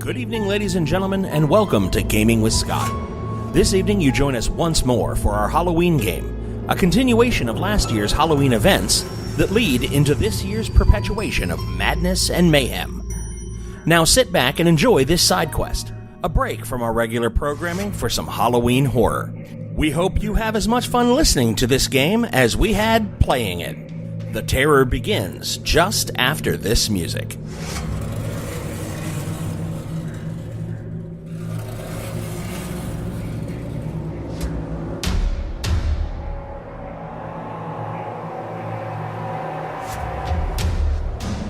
Good evening, ladies and gentlemen, and welcome to Gaming with Scott. This evening, you join us once more for our Halloween game, a continuation of last year's Halloween events that lead into this year's perpetuation of madness and mayhem. Now sit back and enjoy this side quest, a break from our regular programming for some Halloween horror. We hope you have as much fun listening to this game as we had playing it. The terror begins just after this music.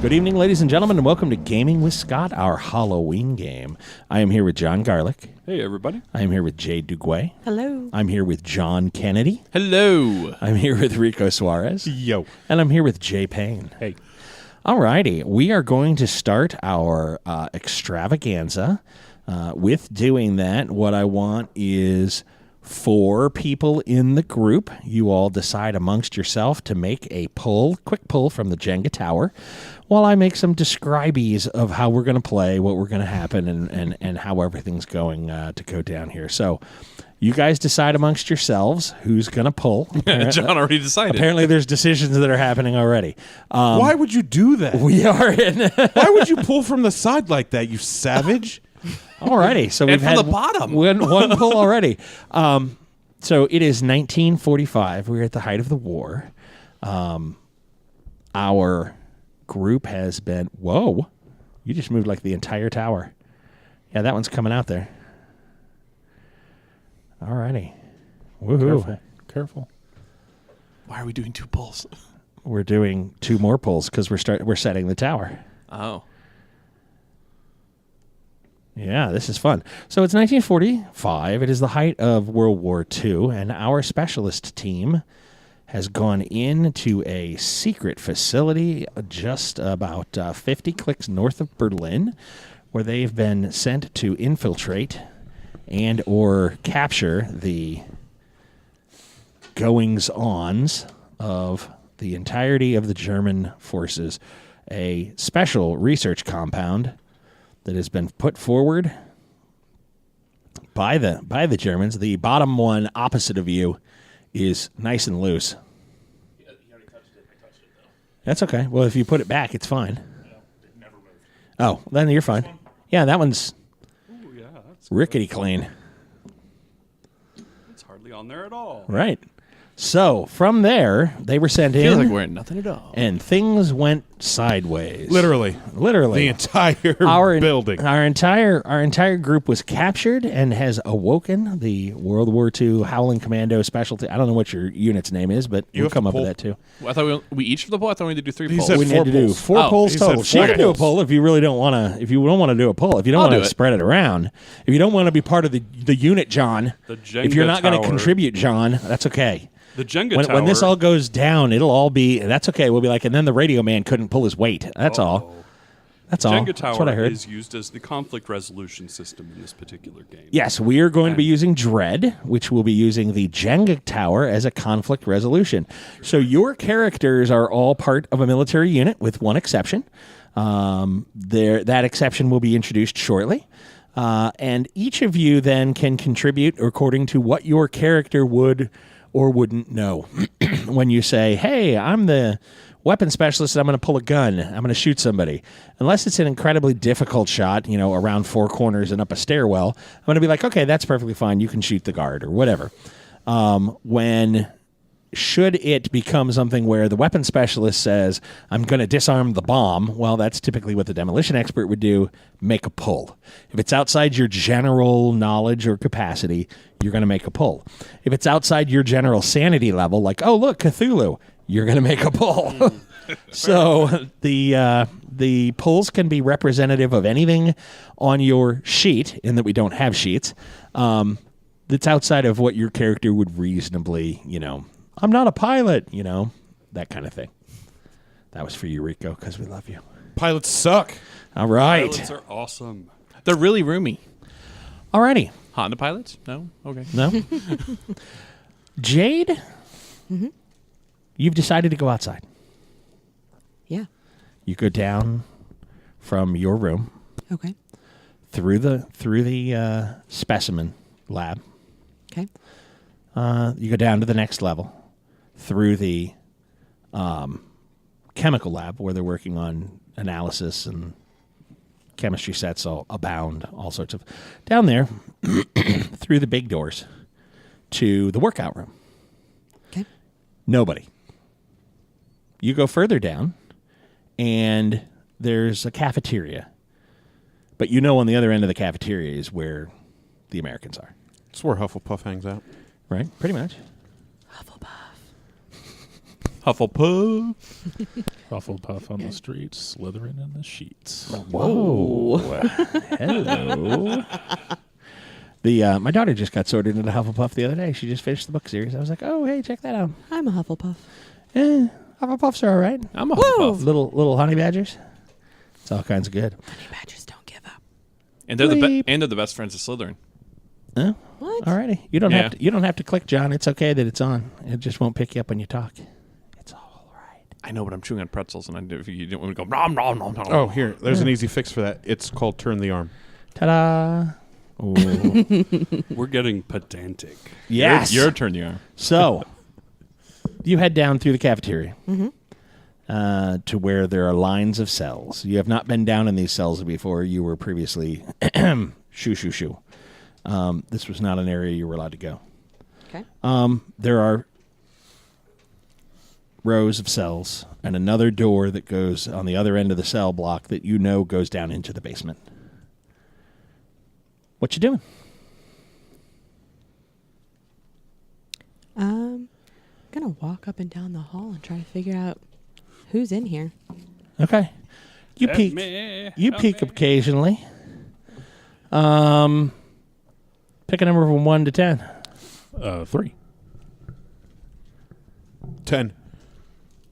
Good evening, ladies and gentlemen, and welcome to Gaming with Scott, our Halloween game. I am here with John Garlick. Hey, everybody. I am here with Jay Duguay. Hello. I'm here with John Kennedy. Hello. I'm here with Rico Suarez. Yo. And I'm here with Jay Payne. Hey. All righty. We are going to start our extravaganza. With doing that, what I want is 4 people in the group. You all decide amongst yourself to make a quick pull from the Jenga tower, while I make some describees of how we're going to play, what we're going to happen, and how everything's going to go down here. So you guys decide amongst yourselves who's going to pull. John already decided. Apparently there's decisions that are happening already. Why would you do that? We are in. Why would you pull from the side like that, you savage? Alrighty, so we've had from the bottom. one pull already. So it is 1945. We're at the height of the war. Our group has been. Whoa! You just moved like the entire tower. Yeah, that one's coming out there. Alrighty. Woohoo! Careful. Why are we doing 2 pulls? We're doing 2 more pulls because we're setting the tower. Oh. Yeah, this is fun. So it's 1945. It is the height of World War II, and our specialist team has gone into a secret facility just about 50 clicks north of Berlin, where they've been sent to infiltrate and or capture the goings-ons of the entirety of the German forces, a special research compound that has been put forward by the Germans. The bottom one opposite of you is nice and loose. He already touched it. I touched it, though. That's okay. Well, if you put it back, it's fine. No, it never moved. Oh, then you're fine. Yeah, that one's Ooh, yeah, that's rickety clean. It's hardly on there at all. Right. So, from there, they were sent Feels in, like we're in nothing at all. and things went sideways. Literally. Literally. The entire building. Our entire group was captured and has awoken. The World War II Howling Commando Specialty. I don't know what your unit's name is, but You we'll have to come up with pull. that too. Well, I thought we each for the pull. I thought we had to do 3 He pulls. said We four need to do pulls. 4 Oh, pulls he said total. She four can do a pulls. pull if you really don't want to. If you don't want to do a pull, if you don't I'll want do to it. spread it around, if you don't want to be part of the unit, John. The Jenga if you're not going to tower. contribute, John, that's okay. The Jenga When, tower. when this all goes down, it'll all be. That's okay. We'll be like, and then the radio man couldn't pull his weight. That's all. That's all. Jenga That's tower what I heard. is used as the conflict resolution system in this particular game. Yes, we are going to be using Dread, which will be using the Jenga tower as a conflict resolution. So your characters are all part of a military unit, with one exception. That exception will be introduced shortly. And each of you then can contribute according to what your character would or wouldn't know. When you say, hey, I'm the weapon specialist and I'm going to pull a gun, I'm going to shoot somebody. Unless it's an incredibly difficult shot, around 4 corners and up a stairwell, I'm going to be like, okay, that's perfectly fine. You can shoot the guard or whatever. Should it become something where the weapon specialist says, I'm going to disarm the bomb, well, that's typically what the demolition expert would do, make a pull. If it's outside your general knowledge or capacity, you're going to make a pull. If it's outside your general sanity level, like, oh, look, Cthulhu, you're going to make a pull. So the pulls can be representative of anything on your sheet, in that we don't have sheets, that's outside of what your character would reasonably, I'm not a pilot, that kind of thing. That was for you, Rico, because we love you. Pilots suck. All right. Pilots are awesome. They're really roomy. All righty. Honda pilots? No? Okay. No? Jade, you've decided to go outside. Yeah. You go down from your room Okay. through the specimen lab. Okay. You go down to the next level through the chemical lab where they're working on analysis and chemistry sets all abound, all sorts of. Down there, through the big doors to the workout room. Okay. Nobody. You go further down, and there's a cafeteria. But you know on the other end of the cafeteria is where the Americans are. It's where Hufflepuff hangs out. Right? Pretty much. Hufflepuff. Hufflepuff on the streets, Slytherin in the sheets. Whoa. Hello. My daughter just got sorted into Hufflepuff the other day. She just finished the book series. I was like, oh, hey, check that out. I'm a Hufflepuff. Hufflepuffs are all right. I'm a Hufflepuff. Little honey badgers. It's all kinds of good. Honey badgers don't give up. And they're Bleep. they're the best friends of Slytherin. Oh, What? alrighty. You don't have to click, John. It's okay that it's on. It just won't pick you up when you talk. It's all right. I know, but I'm chewing on pretzels, and if you didn't want to go, nom, nom, nom, nom. Oh, here. There's an easy fix for that. It's called turn the arm. Ta-da. Ooh. We're getting pedantic. Yes. Your turn, the arm. So, you head down through the cafeteria to where there are lines of cells. You have not been down in these cells before. You were previously shoo. This was not an area you were allowed to go. Okay. There are rows of cells and another door that goes on the other end of the cell block that you know goes down into the basement. What you doing? I'm gonna walk up and down the hall and try to figure out who's in here. Okay. You Help peek. me, You help peek me. occasionally. Pick a number from 1 to 10. 3. 10.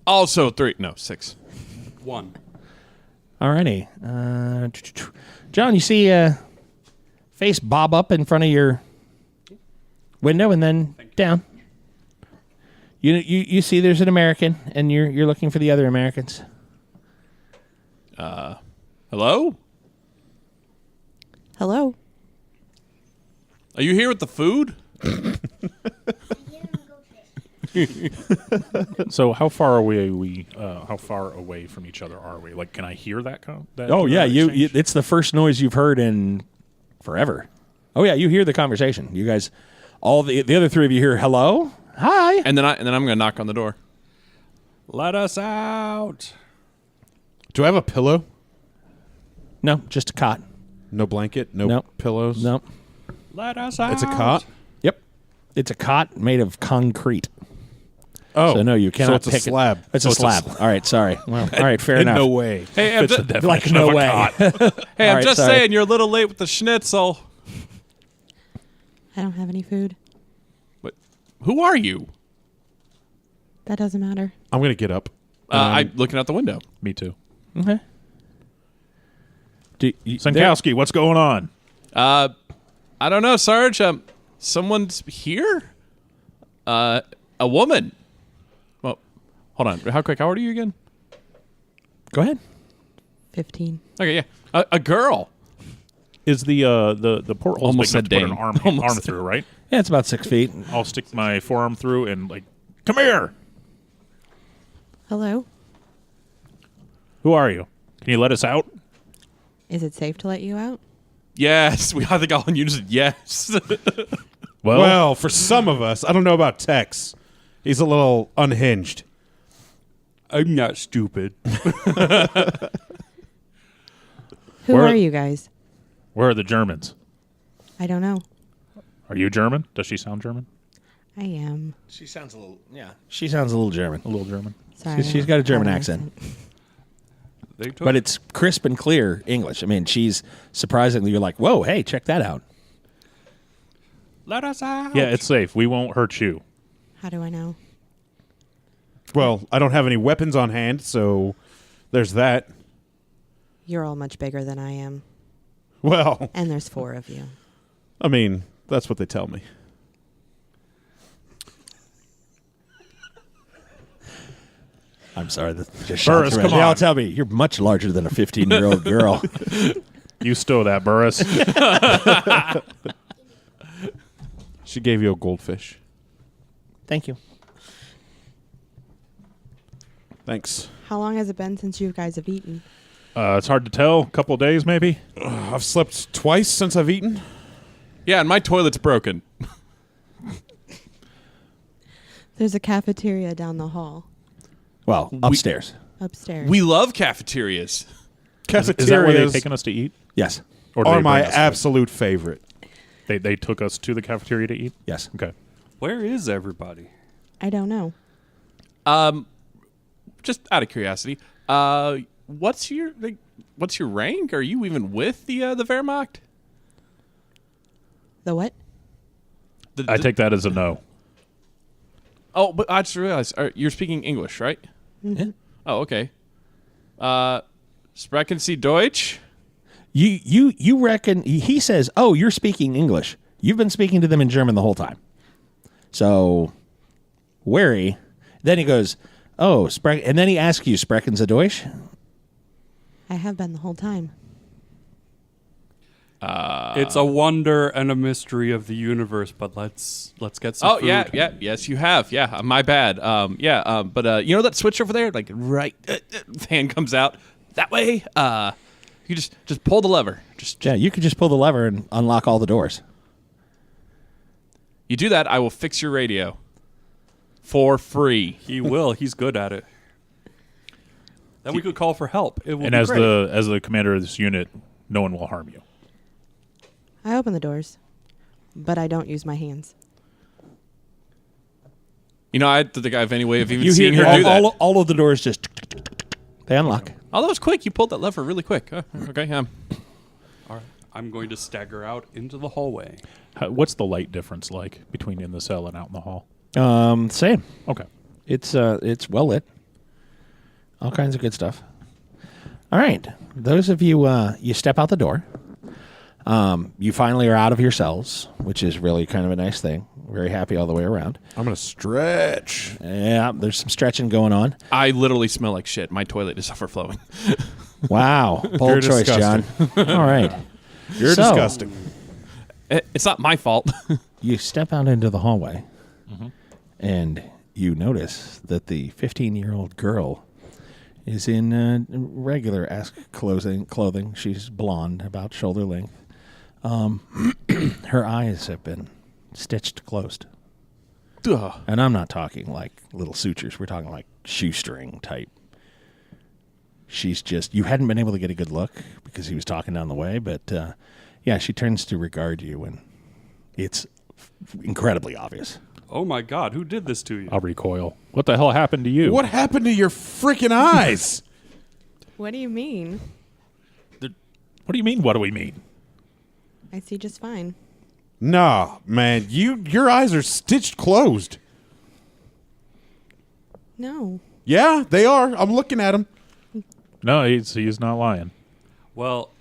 Also 3. No, 6. 1. Alrighty. John, you see a face bob up in front of your window and then down. You see there's an American, and you're looking for the other Americans. Hello? Hello. Are you here with the food? So how far away how far away from each other are we? Like, can I hear that? Oh yeah, you exchange? it's the first noise you've heard in forever. Oh yeah, you hear the conversation. You guys, all the other three of you hear hello, hi, And then I'm going to knock on the door. Let us out. Do I have a pillow? no, just a cot. No blanket? No Nope. pillows? Nope. Let us out. It's a cot? Yep, it's a cot made of concrete. Oh. So no, you cannot So it's a pick slab. it. It's a slab. All right, sorry. Well, all right, fair enough. No way. Hey, I'm Fits the just, definition no of a way. cot. hey, All I'm right, just sorry. saying you're a little late with the schnitzel. I don't have any food. But who are you? That doesn't matter. I'm going to get up. I'm looking out the window. Me too. Okay. Sankowski, what's going on? I don't know, Sarge. Someone's here? A woman. Well, hold on. How quick? How old are you again? Go ahead. 15. Okay, yeah. A girl. Is the porthole Almost big enough said to put an dame. arm Almost. through, right? Yeah, it's about 6 feet. I'll stick my forearm through and like, come here. Hello. Who are you? Can you let us out? Is it safe to let you out? Yes. I think all in unison. Yes. Well, for some of us, I don't know about Tex. He's a little unhinged. I'm not stupid. Who Where- are you guys? Where are the Germans? I don't know. Are you German? Does she sound German? I am. She sounds a little. Yeah, she sounds a little German. A little German. Sorry. She's got a German accent. But But it's crisp and clear English. I mean, she's surprisingly. You're like, whoa, hey, check that out. let us out. Yeah, it's safe. We won't hurt you. How do I know? Well, I don't have any weapons on hand, so there's that. You're all much bigger than I am. Well, And there's 4 of you. I mean, that's what they tell me. I'm sorry. That just Burris, shot through come it. They all on. tell me you're much larger than a 15-year-old girl. You stow that, Burris. She gave you a goldfish. Thank you. Thanks. How long has it been since you guys have eaten? It's hard to tell. A couple of days, maybe. I've slept twice since I've eaten. Yeah, and my toilet's broken. There's a cafeteria down the hall, Well, upstairs. upstairs. We love cafeterias. Is that where Cafeterias they've taken us to eat? Yes. Or did are they my bring us to- absolute favorite. They took us to the cafeteria to eat? Yes. Okay. Where is everybody? I don't know. Just out of curiosity, what's your rank? Are you even with the Wehrmacht? The what? I take that as a no. Oh, but I just realized you're speaking English, right? Yeah. Oh, okay. Sprechen Sie Deutsch? You reckon he says, "Oh, you're speaking English." You've been speaking to them in German the whole time. So, wary. Then he goes, "Oh, and then he asks you, "Sprechen Sie Deutsch?" I have been the whole time. It's a wonder and a mystery of the universe, but let's get some food. Yes, you have. Yeah, my bad. But you know that switch over there, like right, fan comes out that way. You just pull the lever. Yeah, you could just pull the lever and unlock all the doors. You do that, I will fix your radio for free. He will. He's good at it. Then we could call for help. It will And be as great. the commander of this unit, no one will harm you. I open the doors, but I don't use my hands. You know, I don't think I have any way of even You seeing hear her do that. all of the doors just they unlock. Oh, that was quick. You pulled that lever really quick. Okay, All right. I'm going to stagger out into the hallway. What's the light difference like between in the cell and out in the hall? Same. Okay. It's well lit. All kinds of good stuff. All right, those of you you step out the door. You finally are out of your cells, which is really kind of a nice thing. Very happy all the way around. I'm going to stretch. Yeah, there's some stretching going on. I literally smell like shit. My toilet is overflowing. Wow, bold You're choice, John. All right, You're So- disgusting. It's not my fault. you step out into the hallway, and you notice that the 15-year-old girl is in regular-esque clothing. She's blonde, about shoulder length. Her eyes have been stitched closed. Ugh. And I'm not talking like little sutures. We're talking like shoestring type. She's just, you hadn't been able to get a good look because he was talking down the way, but yeah, she turns to regard you, and it's incredibly obvious. Oh my God! Who did this to you? I'll recoil. What the hell happened to you? What happened to your freaking eyes? What do you mean? What do you mean? What do we mean? I see just fine. Nah, man, your eyes are stitched closed. No. Yeah, they are. I'm looking at them. No, he's not lying. Well,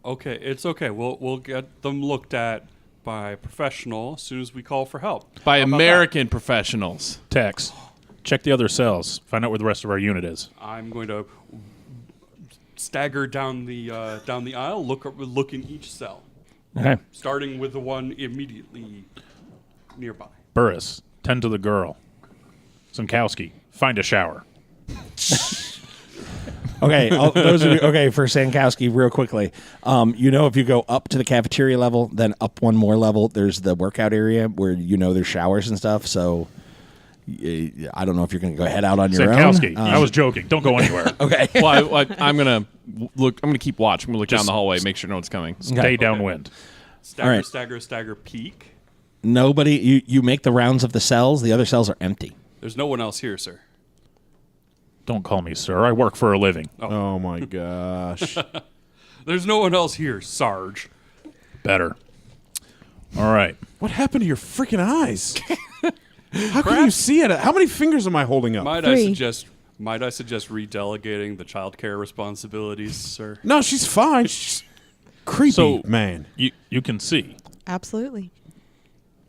okay, it's okay. We'll get them looked at by a professional as soon as we call for help. By How about American professionals. Tex, check the other cells. Find out where the rest of our unit is. that? I'm going to stagger down the aisle. Look in each cell, Okay. starting with the one immediately nearby. Burris, tend to the girl. Zinkowski, find a shower. Okay, those of you, okay, for Sankowski, real quickly, if you go up to the cafeteria level, then up one more level, there's the workout area where there's showers and stuff. So I don't know if you're going to go head out on your Zinkowski, own. I was joking. Don't go anywhere. Okay. Well, I'm gonna look. I'm gonna keep watch. I'm gonna look down the hallway, make sure no one's coming. Stay downwind. Stagger, All right. stagger, peek. Nobody. You make the rounds of the cells. The other cells are empty. There's no one else here, sir. Don't call me sir. I work for a living. Oh my gosh. There's no one else here, Sarge. Better. All right. What happened to your freaking eyes? How can you see it? How many fingers am I holding up? Might 3. I suggest redelegating the childcare responsibilities, sir? No, she's fine. She's creepy, So- man. You can see. Absolutely.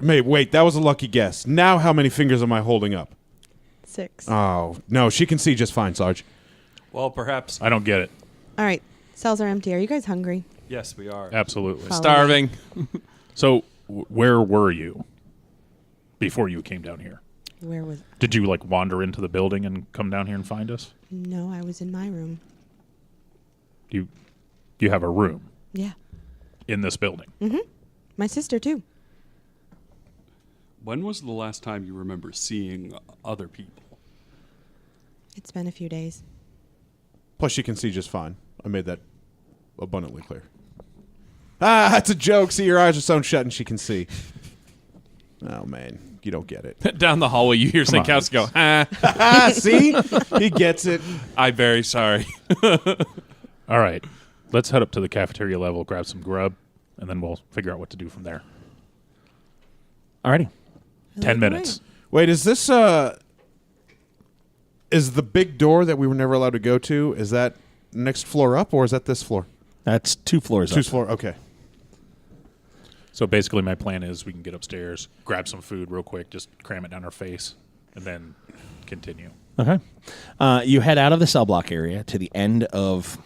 Wait, that was a lucky guess. Now how many fingers am I holding up? 6. Oh, no, she can see just fine, Sarge. Well, perhaps. I don't get it. All right. Cells are empty. Are you guys hungry? Yes, we are. Absolutely. Follow Starving. So, where were you before you came down here? Where was? Did you like wander into the building and come down here and find us? No, I was in my room. You have a room Yeah. in this building. My sister too. When was the last time you remember seeing other people? It's been a few days. Plus, she can see just fine. I made that abundantly clear. Ah, that's a joke. See, your eyes are sewn shut and she can see. Oh, man. You don't get it. Down the hallway, you hear Come on. Sinkowski go, ah, Ah, see? He gets it. I'm very sorry. All right. Let's head up to the cafeteria level, grab some grub, and then we'll figure out what to do from there. Alrighty. 10 minutes. Wait, is this, is the big door that we were never allowed to go to, is that next floor up or is that this floor? That's 2 floors Two up. floor, okay. So basically my plan is we can get upstairs, grab some food real quick, just cram it down our face, and then continue. Okay. You head out of the cell block area to the end of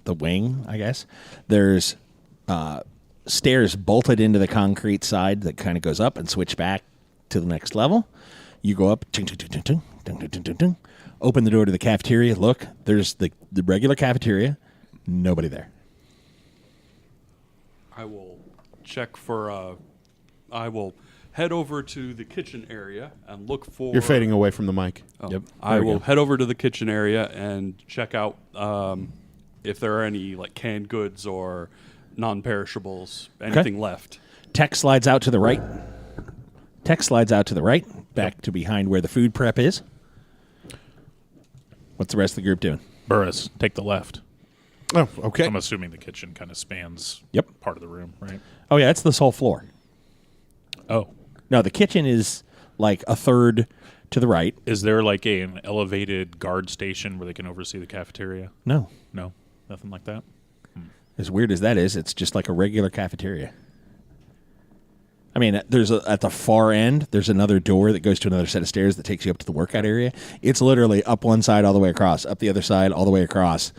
the wing, I guess. There's stairs bolted into the concrete side that kind of goes up and switch back to the next level. You go up, ting, ting, ting, ting, ting, ting, ting, ting, ting, ting. Open the door to the cafeteria. Look, there's the regular cafeteria. Nobody there. I will check for. I will head over to the kitchen area and look for. You're fading away from the mic. Oh, Yep. I There we will go. head over to the kitchen area and check out if there are any like canned goods or non-perishables, anything left. Tech slides out to the right. Tech slides out to the right, back to behind where the food prep is. What's the rest of the group doing? Burris, take the left. Oh, okay. I'm assuming the kitchen kind of spans Yep. part of the room, right? Oh, yeah, it's this whole floor. Oh. No, the kitchen is like a third to the right. Is there like an elevated guard station where they can oversee the cafeteria? No. No? Nothing like that? As weird as that is, it's just like a regular cafeteria. I mean, there's at the far end, there's another door that goes to another set of stairs that takes you up to the workout area. It's literally up one side all the way across, up the other side all the way across.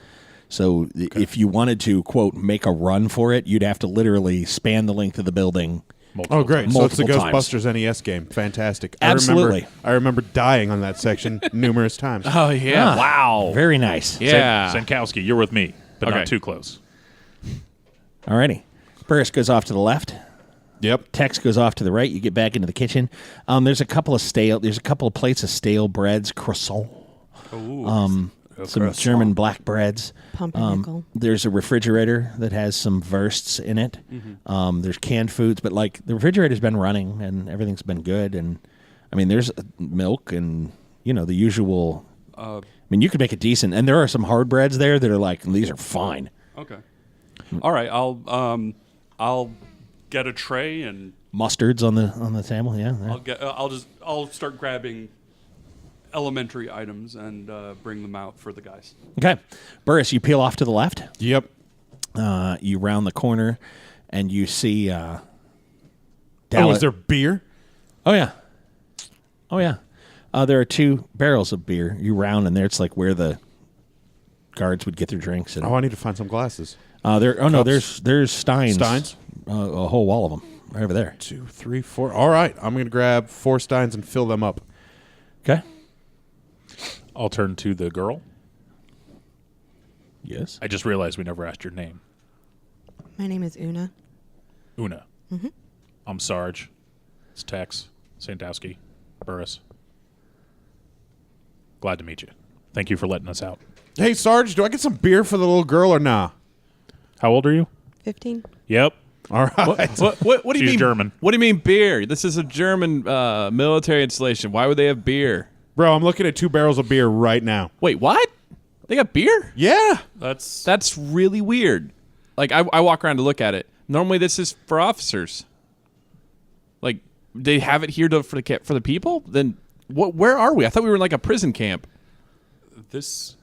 So if you wanted to, quote, make a run for it, you'd have to literally span the length of the building. Multiple Oh, great. times. So it's the Multiple times. Ghostbusters NES game. Fantastic. Absolutely. I remember dying on that section numerous times. Oh, yeah. Ah, Wow. Very nice. Yeah. Sankowski, you're with me, but Okay. not too close. Alrighty. Burris goes off to the left. Yep. Tex goes off to the right. You get back into the kitchen. There's a couple of plates of stale breads, croissant. Ooh. Some German black breads. Pumpernickel. There's a refrigerator that has some wursts in it. There's canned foods, but like the refrigerator's been running and everything's been good. And I mean, there's milk and the usual. I mean, you could make it decent. And there are some hard breads there that are like these are fine. Okay. All right. I'll get a tray and Mustards on the table. Yeah. I'll start grabbing elementary items and bring them out for the guys. Okay, Burris, you peel off to the left. Yep. You round the corner, and you see. Oh, is there beer? Oh yeah. There are 2 barrels of beer. You round, and there it's like where the guards would get their drinks. And Oh, I need to find some glasses. there's Steins. Steins? A whole wall of them right over there. 2, 3, 4. All right. I'm going to grab 4 Steins and fill them up. Okay. I'll turn to the girl. Yes. I just realized we never asked your name. My name is Una. Una. I'm Sarge. It's Tex. Sandowski. Burris. Glad to meet you. Thank you for letting us out. Hey, Sarge, do I get some beer for the little girl or nah? How old are you? 15. Yep. All right. What do you She's mean? German. What do you mean beer? This is a German military installation. Why would they have beer? Bro, I'm looking at 2 barrels of beer right now. Wait, what? They got beer? Yeah. That's really weird. Like I walk around to look at it. Normally, this is for officers. Like they have it here for the people. Then what? Where are we? I thought we were in like a prison camp. this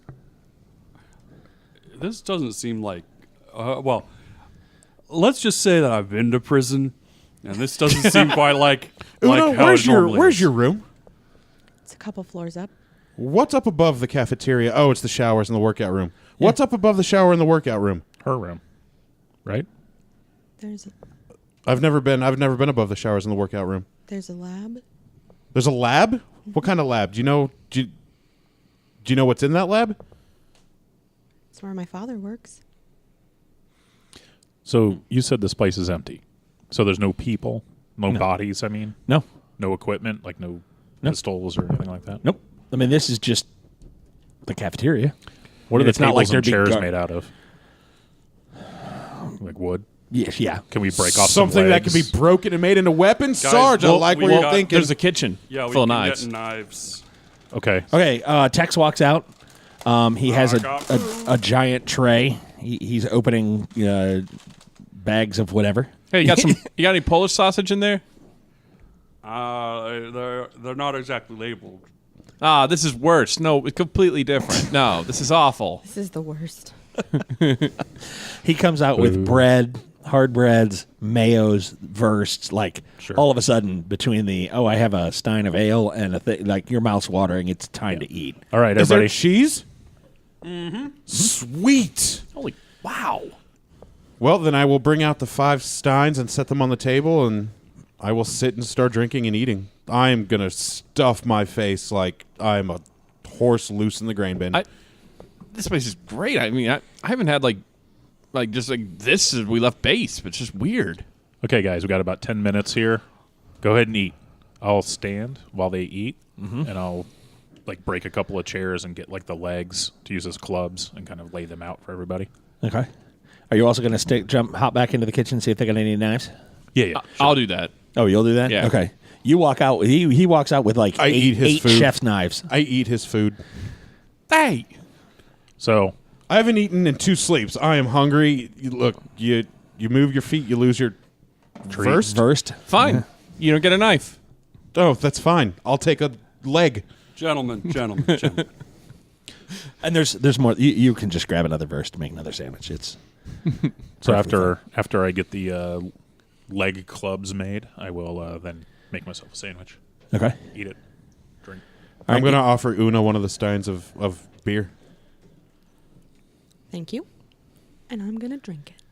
doesn't seem like well, let's just say that I've been to prison, and this doesn't seem quite like Una, how it normally where's is. your room? It's a couple floors up. What's up above the cafeteria? Oh, it's the showers and the workout room. What's up above the shower and the workout room? Her room. right? There's I've never been above the showers in the workout room. a lab. There's a lab? What kind of lab? Do you know what's in that lab? It's where my father works. So you said this place is empty. So there's no people, no bodies, I mean? No. No equipment, like no pistols or anything like that? Nope. I mean, this is just the cafeteria. What are the It's not like tables and they're big chairs gar- made out of? Like wood? Yes, yeah. Can we break off Something some that can be legs? broken and made into weapons? Sarge, I well, like we what you're got- thinking. There's a kitchen Yeah, we full of can knives. get knives. Okay. Okay, Tex walks out. He has I got a giant tray. He's opening bags of whatever. Hey, you got any Polish sausage in there? They're not exactly labeled. Ah, this is worse. No, it's completely different. No, this is awful. This is the worst. He comes out with bread, hard breads, mayos, wursts. Like all of a sudden, between I have a stein of ale and a thing, like your mouth's watering. It's time to eat. All right, Is there everybody. cheese? Mm-hmm. Sweet. Holy wow. Well, then I will bring out the 5 steins and set them on the table, and I will sit and start drinking and eating. I am going to stuff my face like I'm a horse loose in the grain bin. This place is great. I mean, I haven't had like just like this since we left base, but it's just weird. Okay, guys, we got about 10 minutes here. Go ahead and eat. I'll stand while they eat, and I'll like break a couple of chairs and get like the legs to use as clubs and kind of lay them out for everybody. Okay. Are you also going to hop back into the kitchen and see if they got any knives? Yeah. I'll do that. Oh, you'll do that? Yeah. Okay. You walk out. He walks out with like I eat his eight food. chef's knives. I eat his food. Hey, So I haven't eaten in 2 sleeps. I am hungry. You move your feet, you lose your Versed. fine. You don't get a knife. Oh, that's fine. I'll take a leg. Gentlemen. And there's more. You can just grab another verse to make another sandwich. It's So after I get the leg clubs made, I will then make myself a sandwich. okay. Eat it. Drink. I'm going to offer Una one of the steins of beer. Thank you. And I'm going to drink it.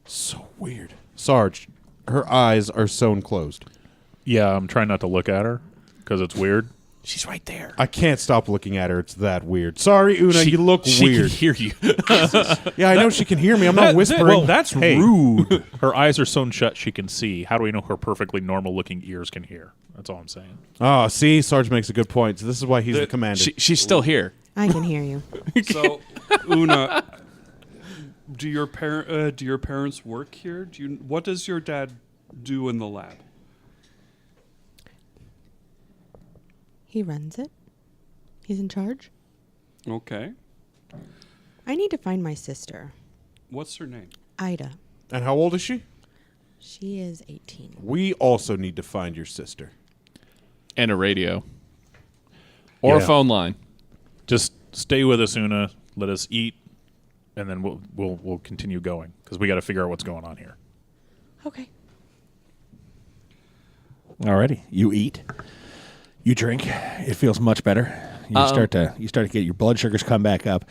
So weird. Sarge, her eyes are sewn closed. Yeah, I'm trying not to look at her because it's weird. She's right there. I can't stop looking at her. It's that weird. Sorry, Una, you look She weird. can hear you. Yeah, I know she can hear me. I'm not whispering. Well, that's rude. Her eyes are sewn shut. She can see. How do we know her perfectly normal-looking ears can hear? That's all I'm saying. Oh, see, Sarge makes a good point. So this is why he's the commander. She's still here. I can hear you. So, Una, do your parents work here? What does your dad do in the lab? He runs it. He's in charge. Okay. I need to find my sister, What's her name? Ida. And how old is she? She is 18. We also need to find your sister. And a radio. Or Yeah. a phone line. Just stay with us, Una. Let us eat, and then we'll continue going because we got to figure out what's going on here. Okay. Alrighty. You eat. You drink. It feels much better. You start to get your blood sugars come back up.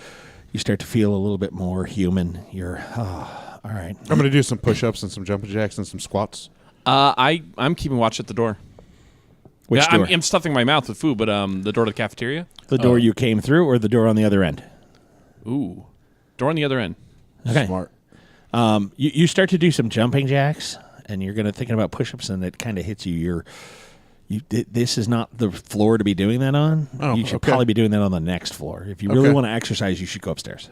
You start to feel a little bit more human. You're all right. I'm going to do some push-ups and some jumping jacks and some squats. I'm keeping watch at the door. Which door? I'm stuffing my mouth with food, but the door to the cafeteria. The door you came through, or the door on the other end? Ooh, door on the other end. Okay. Smart. You start to do some jumping jacks, and you're thinking about push-ups, and it kind of hits you. This is not the floor to be doing that on. Oh, you should okay. probably be doing that on the next floor. If you really Okay. want to exercise, you should go upstairs.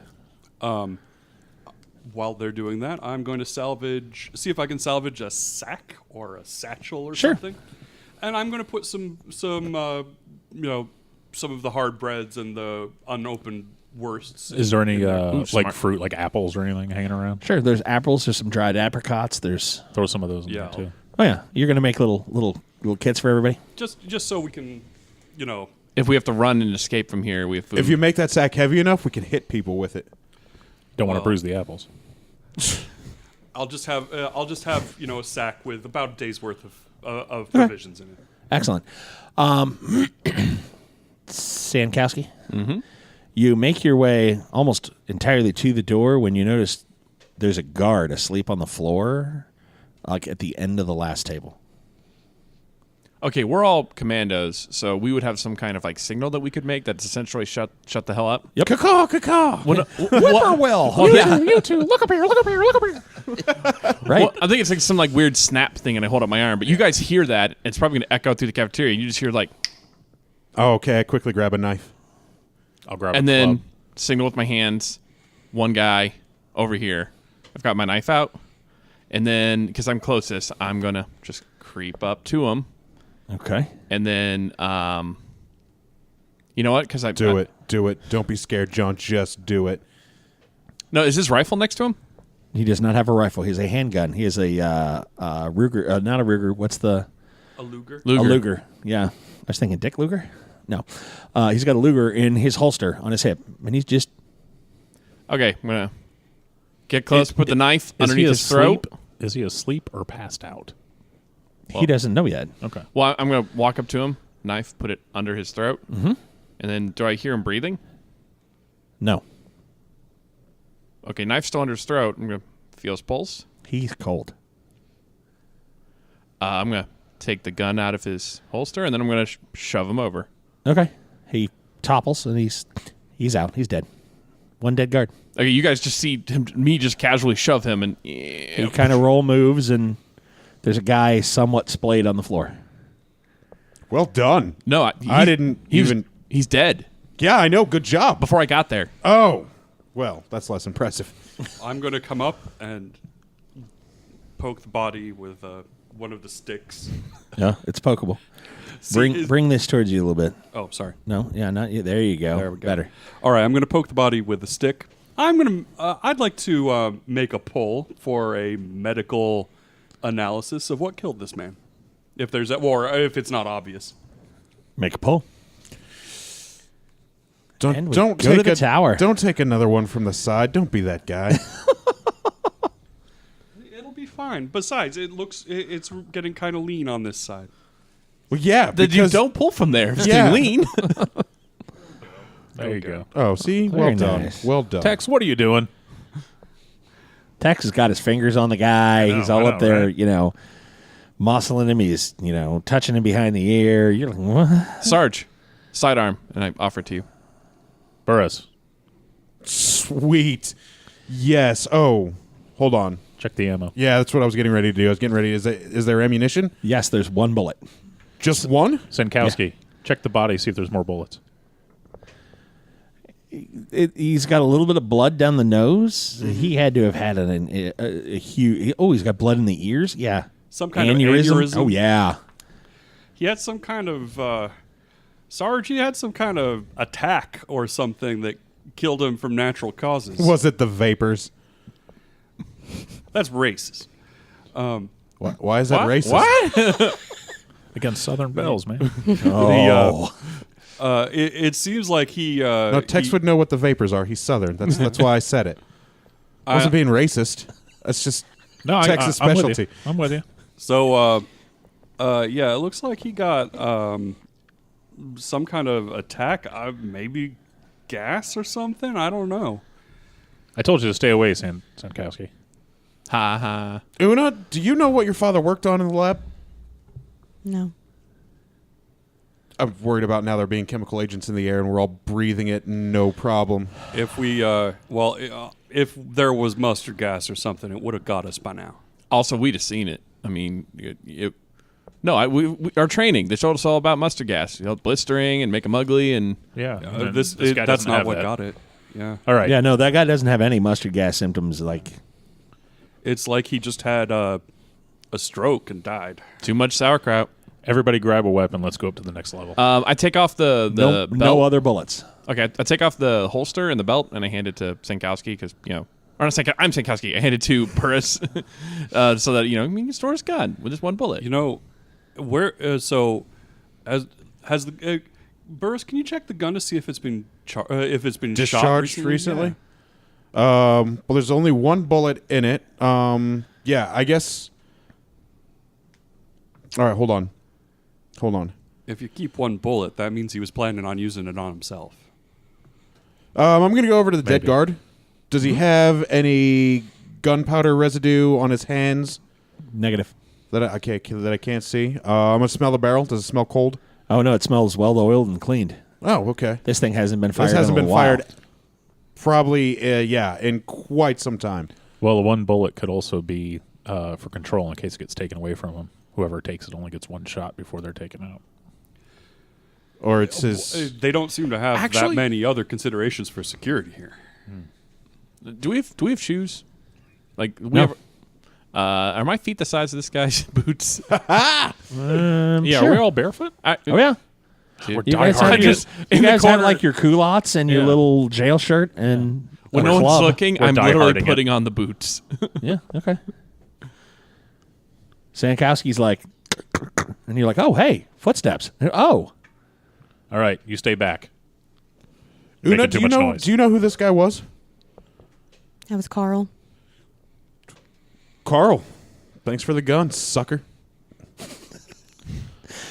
While they're doing that, I'm going to see if I can salvage a sack or a satchel or Sure. something. And I'm going to put some of the hard breads and the unopened wursts. Is there any like smart. fruit, like apples or anything hanging around? Sure, there's apples. There's some dried apricots. There's Throw some of those in Yeah. there too. oh yeah, you're gonna make little kits for everybody. Just so we can, If we have to run and escape from here, we have food. If you make that sack heavy enough, we can hit people with it. Don't want to Well- bruise the apples. I'll just have a sack with about a day's worth of provisions in it. Excellent. Sankowski, you make your way almost entirely to the door when you notice there's a guard asleep on the floor, like at the end of the last table. Okay, we're all commandos, so we would have some kind of like signal that we could make that's essentially shut the hell up. Yep. Caw, caw. Whippoorwill. Well, yeah. You two, look up here, look up here, look up here. Right. Well, I think it's like some like weird snap thing, and I hold up my arm. But you guys hear that? It's probably going to echo through the cafeteria. And you just hear like, Oh, okay. I quickly grab a knife. I'll grab and a then club. signal with my hands. One guy over here. I've got my knife out, and then because I'm closest, I'm gonna just creep up to him. Okay. And then, you know what? Because Do it. Don't be scared, John. Just do it. No, is his rifle next to him? He does not have a rifle. He has a handgun. He has a Ruger. Not a Ruger. What's the? A Luger. A Luger. Yeah. I was thinking Dick Luger. No. He's got a Luger in his holster on his hip, and he's just. Okay, I'm gonna get close. Put the knife underneath his throat. Is he asleep or passed out? He doesn't know yet. Okay. Well, I'm gonna walk up to him, knife, put it under his throat, and then do I hear him breathing? No. Okay, knife still under his throat. I'm gonna feel his pulse. He's cold. I'm gonna take the gun out of his holster, and then I'm gonna shove him over. Okay. He topples, and he's out. He's dead. One dead guard. Okay, you guys just see me just casually shove him, and He kind of roll moves, and there's a guy somewhat splayed on the floor. Well done. no, I didn't even. He's dead Yeah, I know. Good job. before I got there. Oh, well, that's less impressive. I'm going to come up and poke the body with one of the sticks. Yeah, it's pokeable. See, Bring this towards you a little bit. Oh, sorry. No, yeah, not you. There you go. There we go. Better. All right, I'm going to poke the body with the stick. I'd like to make a pull for a medical analysis of what killed this man, if there's or if it's not obvious. Make a pull. And we Don't go take to the tower. Don't take another one from the side. Don't be that guy. It'll be fine. Besides, it's getting kind of lean on this side. Well, yeah, Then you because don't pull from there. It's Yeah. lean. There you go. Oh, see, Very well done, nice. well done. Tex, what are you doing? Tex has got his fingers on the guy. He's all I up know, there, right? muscling him. He's, touching him behind the ear. You're like, what? Sarge, sidearm, and I offer it to you. Burris, Sweet. Yes. Oh, hold on. check the ammo. Yeah, that's what I was getting ready to do. I was getting ready. Is there ammunition? Yes, there's one bullet. Just one? Sankowski, check the body, see if there's more bullets. He's got a little bit of blood down the nose. He had to have had a huge. Oh, he's got blood in the ears. Yeah, Some kind of aneurysm. Oh yeah. He had some kind of Sarge. He had some kind of attack or something that killed him from natural causes. Was it the vapors? That's racist. Why is that What? racist? What? Against Southern Bells, man. Oh, It seems like he. No, Tex he- would know what the vapors are. He's Southern. That's why I said it. I wasn't being racist. That's just No, Texas I'm with specialty. you. I'm with you. So, yeah, it looks like he got some kind of attack. Maybe gas or something. I don't know. I told you to stay away, Sankowski. Ha ha. Una, do you know what your father worked on in the lab? No. I'm worried about now there being chemical agents in the air and we're all breathing it, no problem. If we, if there was mustard gas or something, it would have got us by now. Also, we'd have seen it. I mean, our training. They showed us all about mustard gas, blistering and make them ugly, and Yeah. and then This guy that's doesn't not have what that. got it. Yeah, All right. yeah. No, that guy doesn't have any mustard gas symptoms. Like, it's like he just had a stroke and died. too much sauerkraut. Everybody grab a weapon. Let's go up to the next level. I take off the no belt. other bullets. Okay, I take off the holster and the belt, and I hand it to Sankowski because or not I'm Sankowski. I hand it to Burris so that he can store his gun with just one bullet. Where? So, has the Burris? Can you check the gun to see if it's been shot Discharged recently? Well, there's only one bullet in it. Yeah, I guess. All right, hold on. If you keep one bullet, that means he was planning on using it on himself. I'm going to go over to the dead Maybe. guard. Does he have any gunpowder residue on his hands Negative. that I can't see? I'm gonna smell the barrel. Does it smell cold? Oh no, it smells well oiled and cleaned. Oh, okay. This thing hasn't been fired. This hasn't in a been while. fired probably, in quite some time. Well, the one bullet could also be for control in case it gets taken away from them. Whoever takes it only gets one shot before they're taken out. Or it's his... They don't seem to have Actually- that many other considerations for security here. Do we have shoes? Like we No. have, are my feet the size of this guy's boots? Yeah, sure. are we all barefoot? Oh yeah. We're You guys, diehard. have, just- you in the guys have corner- like your culottes and your Yeah. little jail shirt and When a no one's club. looking, We're I'm literally dieharding it. putting on the boots. Yeah. Okay. Sankowski's like, and you're like, oh hey, footsteps. Oh, All right, you stay back. You're Una, making do too you much know? noise. Do you know who this guy was? That was Carl. Carl. Thanks for the gun, sucker.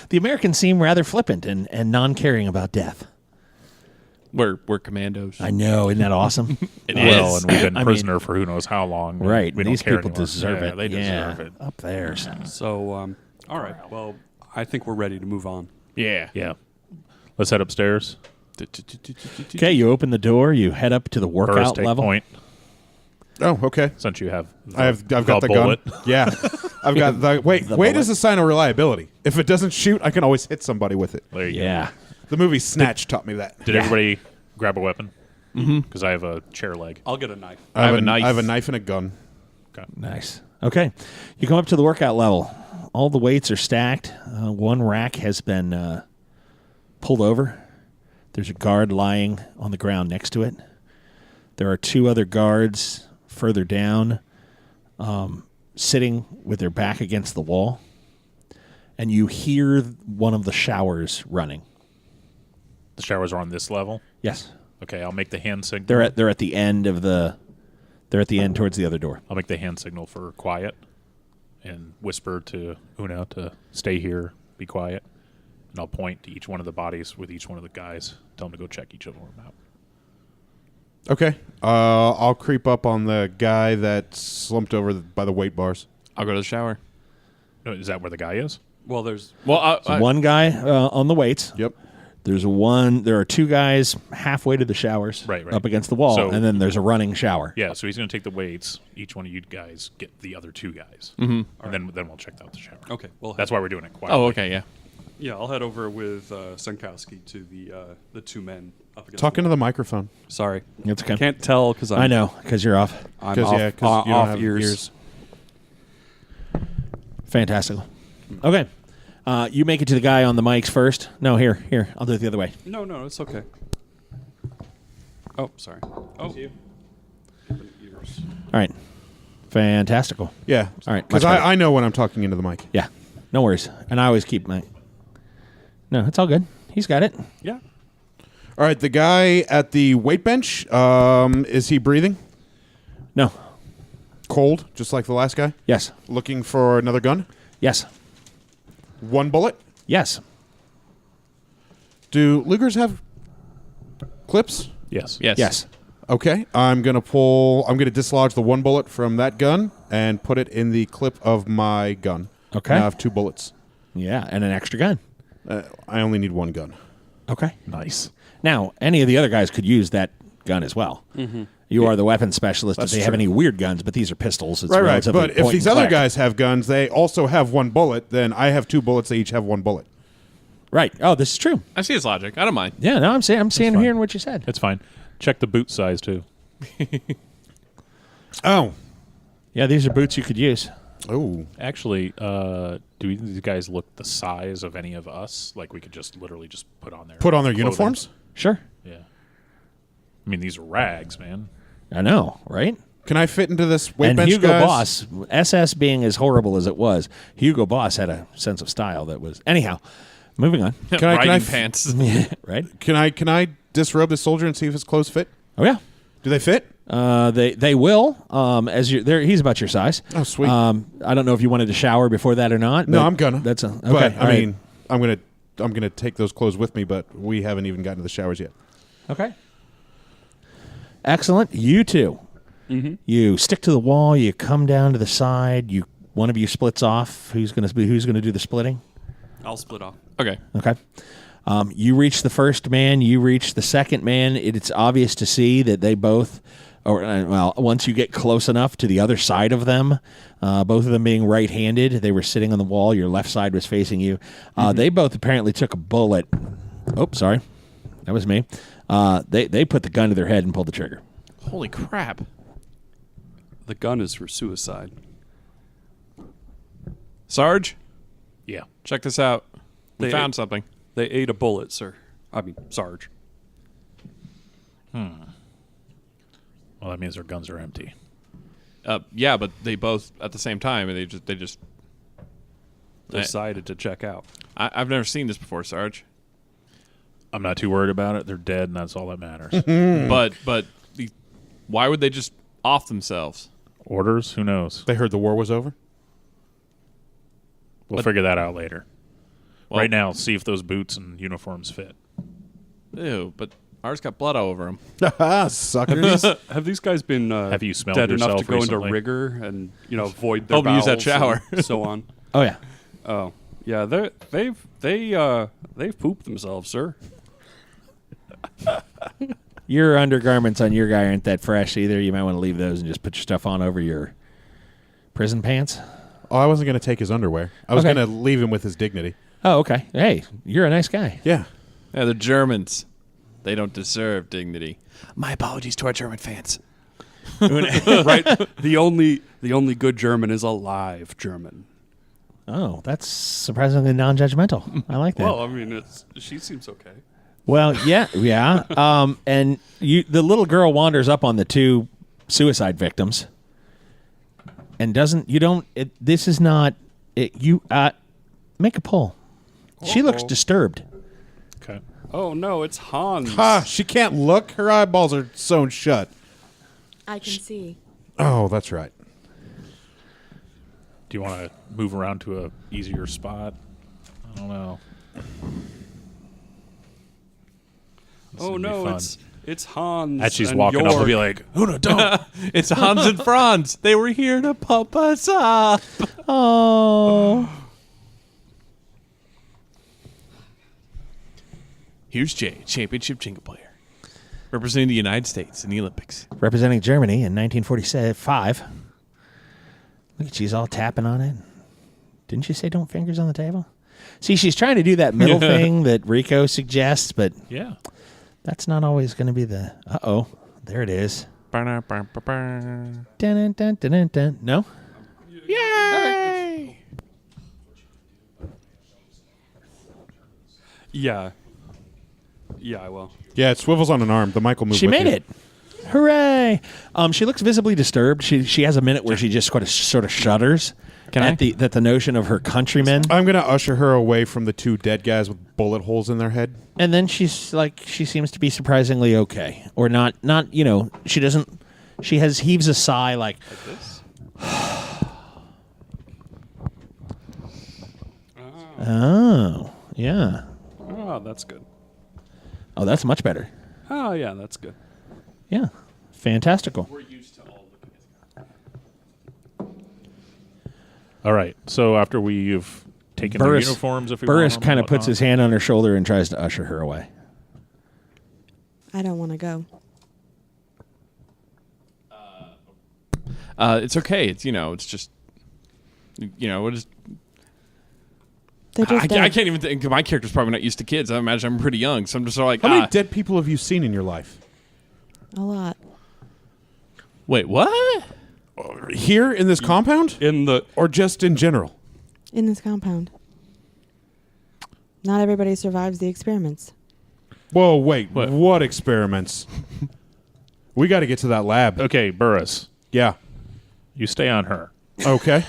the Americans seem rather flippant and non-caring about death. we're commandos. I know, isn't that awesome? It Well, is. and we've been I mean- prisoner for who knows how long. and Right. We don't These care people anymore. deserve Yeah, it. They deserve it. Up there. So, all right. Well, I think we're ready to move on. Yeah. Yeah. Let's head upstairs. Okay, you open the door. You head up to the Burrs, workout take level. point. Oh, okay. Since you have, I've got the bullet. gun. Yeah, I've got the weight bullet. is a sign of reliability. If it doesn't shoot, I can always hit somebody with it. There you Yeah. The movie Snatch taught me that. go. Did everybody grab a weapon? Because I have a chair leg. I'll get a knife. I have a knife. I have a knife and a gun. Nice. Okay. You come up to the workout level. All the weights are stacked. One rack has been pulled over. There's a guard lying on the ground next to it. There are two other guards further down, sitting with their back against the wall. And you hear one of the showers running. The showers are on this level. Yes. Okay, I'll make the hand signal. They're at the end of the. They're at the end towards the other door. I'll make the hand signal for quiet, and whisper to Una to stay here, be quiet, and I'll point to each one of the bodies with each one of the guys. Tell them to go check each of them out. Okay. I'll creep up on the guy that slumped over by the weight bars. I'll go to the shower. No, is that where the guy is? Well, there's Well, One guy on the weights. Yep. There are two guys halfway to the showers, Right. up against the wall, So- and then there's a running shower. Yeah, so he's going to take the weights. Each one of you guys get the other two guys, and then we'll check out the shower. okay. Well, That's why we're doing it quietly. oh, okay, yeah. yeah. I'll head over with Sankowski to the two men up against. Talk into the microphone. Sorry, It's okay. can't tell because I know, because you're off. I'm 'Cause, off, yeah, 'cause you don't off have ears. ears. Fantastic. Okay. You make it to the guy on the mics first. No, here. I'll do it the other way. No, it's okay. Oh, sorry. Oh, ears. All right. Fantastical. Yeah. All right, Because much better. I know when I'm talking into the mic. Yeah. No worries. And I always keep my... No, it's all good. He's got it. Yeah. All right. The guy at the weight bench, is he breathing? No. Cold, just like the last guy? Yes. Looking for another gun? Yes. One bullet? Yes. Do Lugers have clips? Yes. Yes. Okay. I'm going to dislodge the one bullet from that gun and put it in the clip of my gun. Okay. Now I have two bullets. Yeah, and an extra gun. I only need one gun. Okay. Nice. Now, any of the other guys could use that gun as well. You are the weapons specialist. That's If they have true. any weird guns, but these are pistols. It's Right. relatively But if point these and other click. guys have guns, they also have one bullet, then I have two bullets. They each have one bullet. Right. Oh, this is true. I see his logic. I don't mind. Yeah, no, I'm seeing fine. hearing what you said. It's fine. Check the boot size, too. Oh. Yeah, these are boots you could use. Oh. Actually, do these guys look the size of any of us? Like we could just literally just put on their clothing? Uniforms? Sure. Yeah. I mean, these are rags, man. I know, right? Can I fit into this weight And bench, Hugo guys? Boss, SS being as horrible as it was, Hugo Boss had a sense of style that was... Anyhow, moving on. Can I Riding f- pants. Right? Can I disrobe the soldier and see if his clothes fit? Oh, yeah. Do they fit? They will. As you there, he's about your size. Oh, sweet. I don't know if you wanted to shower before that or not. No, but I'm gonna. That's okay. But all right. I'm gonna take those clothes with me, but we haven't even gotten to the showers yet. Okay. Excellent. You two You stick to the wall. You come down to the side. One of you splits off. Who's going to do the splitting? I'll split off. Okay. Okay. You reach the first man. You reach the second man. It's obvious to see that they both, once you get close enough to the other side of them, both of them being right-handed, they were sitting on the wall. Your left side was facing you. They both apparently took a bullet. Oh, sorry. That was me. They put the gun to their head and pulled the trigger. Holy crap. The gun is for suicide. Sarge, Yeah. check this out. We They- found something. They ate a bullet, sir. I mean, Sarge. Well, that means their guns are empty. Yeah, but they both at the same time, and they just. Decided to check out. I've never seen this before, Sarge. I'm not too worried about it. They're dead, and that's all that matters. But why would they just off themselves? Orders? Who knows? They heard the war was over. We'll figure that out later. Well- Right now, see if those boots and uniforms fit. Ew, but ours got blood all over them. Suckers. Have these guys been Have you smelled dead enough yourself to go into recently? rigor and void their Hope to use that bowels shower. and so on? Oh, yeah. Oh, yeah. They've pooped themselves, sir. Your undergarments on your guy aren't that fresh either. You might want to leave those and just put your stuff on over your prison pants. Oh, I wasn't going to take his underwear. I was Okay. going to leave him with his dignity. Oh, okay. Hey, you're a nice guy. Yeah. Yeah, the Germans. They don't deserve dignity. My apologies to our German fans. Right. The only good German is a live German. Oh, that's surprisingly non-judgmental. I like that. Well, I mean, she seems okay. Well, yeah. And the little girl wanders up on the two suicide victims, and this is not it. You make a pull. She looks disturbed. Okay. Oh no, it's Hans. Ha! She can't look. Her eyeballs are sewn shut. I can see. Oh, that's right. Do you want to move around to a easier spot? I don't know. This Oh would be no, fun. it's Hans. As she's and walking up, I'll be Jorg. like, "Una, don't." It's Hans and Franz. They were here to pump us up. Oh. Here's Jay, championship jingle player, representing the United States in the Olympics. Representing Germany in 1945. Look at she's all tapping on it. Didn't you say don't fingers on the table? See, she's trying to do that middle thing that Rico suggests, but Yeah. that's not always going to be the... Uh-oh. There it is. Dun, dun, dun, dun, dun, dun. No? Yay! Yeah. Yeah, I will. Yeah, it swivels on an arm. The mic will move She with made you. it. Hooray! She looks visibly disturbed. She has a minute where she just sort of shudders at the notion of her countrymen, I'm going to usher her away from the two dead guys with bullet holes in their head. and then she seems to be surprisingly okay, or not. She doesn't. She heaves a sigh like This? oh yeah. Oh, that's good. Oh, that's much better. Oh, yeah, that's good. Yeah, fantastical. We're used to all All right. So after we've taken their uniforms, if we Burris want kind of puts his hand on her shoulder and tries to usher her away. I don't want to go. It's okay. It's just, what is... They're just I dead. can't even think. My character's probably not used to kids. I imagine I'm pretty young, so I'm just sort of like, How many dead people have you seen in your life? A lot. wait, what? Here in this compound? in the Or just in general? In this compound. Not everybody survives the experiments. Whoa, wait. What experiments? We got to get to that lab. Okay, Burris, Yeah. you stay on her. Okay.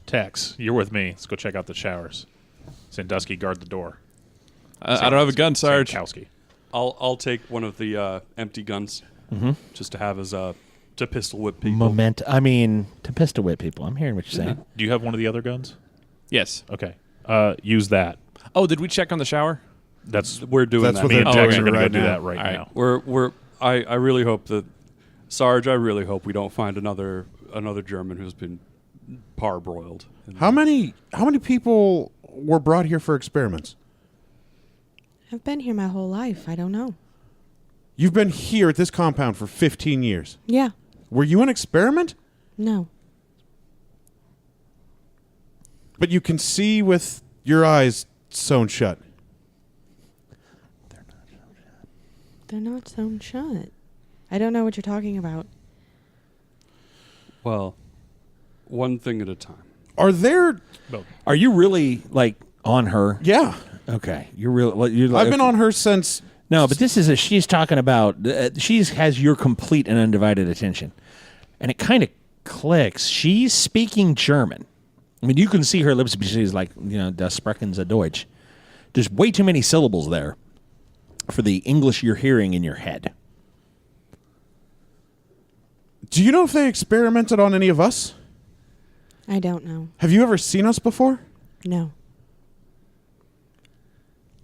Tex, you're with me. Let's go check out the showers. Sandusky, guard the door. I don't have a gun, Sarge. Sankowski. I'll take one of the empty guns just to have as to pistol whip people. To pistol whip people. I'm hearing what you're saying. Do you have one of the other guns? Yes. Okay. Use that. Oh, did we check on the shower? That's We're doing That's that. what me and they're Tex doing are going to right go do now. that right All right. now. We're I really hope that Sarge, I really hope we don't find another German who's been parboiled. How many people were brought here for experiments? I've been here my whole life. I don't know. You've been here at this compound for 15 years. Yeah. Were you an experiment? No. But you can see with your eyes sewn shut. They're not sewn shut. I don't know what you're talking about. Well, one thing at a time. Are there... Are you really like on her? Yeah. Okay, you're real. You're like, I've been on her since... No, but this is she's talking about. She's has your complete and undivided attention, and it kind of clicks. She's speaking German. I mean, you can see her lips. She's like, das sprechen Sie Deutsch. There's way too many syllables there for the English you're hearing in your head. Do you know if they experimented on any of us? I don't know. Have you ever seen us before? No.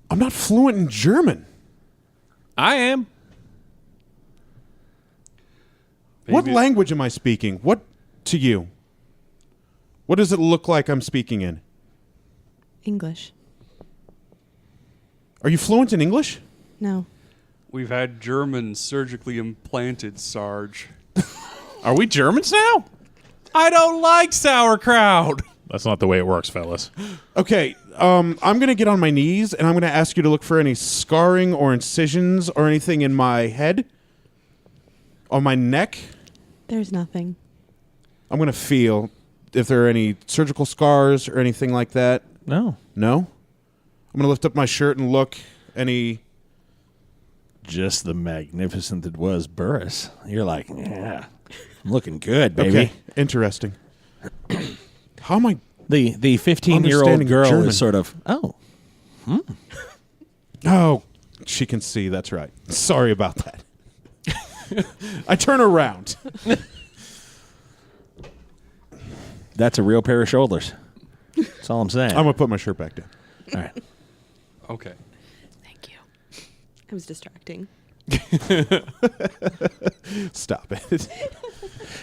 I'm not fluent in German. I am. What Maybe- language am I speaking? What to you? What does it look like I'm speaking in? English. Are you fluent in English? No. We've had Germans surgically implanted, Sarge. Are we Germans now? I don't like sauerkraut. That's not the way it works, fellas. Okay, I'm going to get on my knees, and I'm going to ask you to look for any scarring or incisions or anything in my head, on my neck. There's nothing. I'm going to feel if there are any surgical scars or anything like that. No, No? I'm going to lift up my shirt and look. Any... just the magnificent that was Burris. You're like, yeah, I'm looking good, baby. Okay, interesting. How am I... The 15-year-old Understanding girl German. is sort of, oh, Oh, she can see. That's right. Sorry about that. I turn around. that's a real pair of shoulders. That's all I'm saying. I'm going to put my shirt back down. All right. Okay. Thank you. It was distracting. Stop it.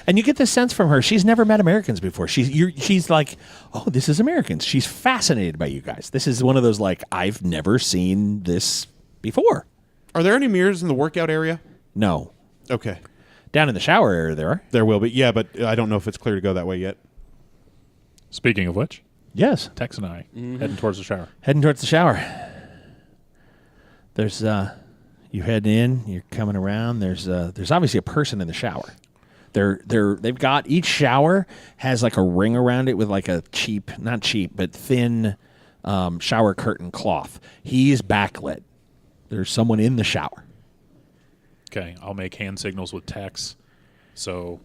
And you get this sense from her. She's never met Americans before. She's like, oh, this is Americans. She's fascinated by you guys. This is one of those like, I've never seen this before. Are there any mirrors in the workout area? No. Okay. Down in the shower area there are. There will be. Yeah, but I don't know if it's clear to go that way yet. Speaking of which, Yes. Tex and I heading towards the shower. Heading towards the shower. There's you head in, you're coming around. There's obviously a person in the shower. They've got each shower has like a ring around it with like a not cheap, but thin shower curtain cloth. He's backlit. There's someone in the shower. Okay, I'll make hand signals with Tex. So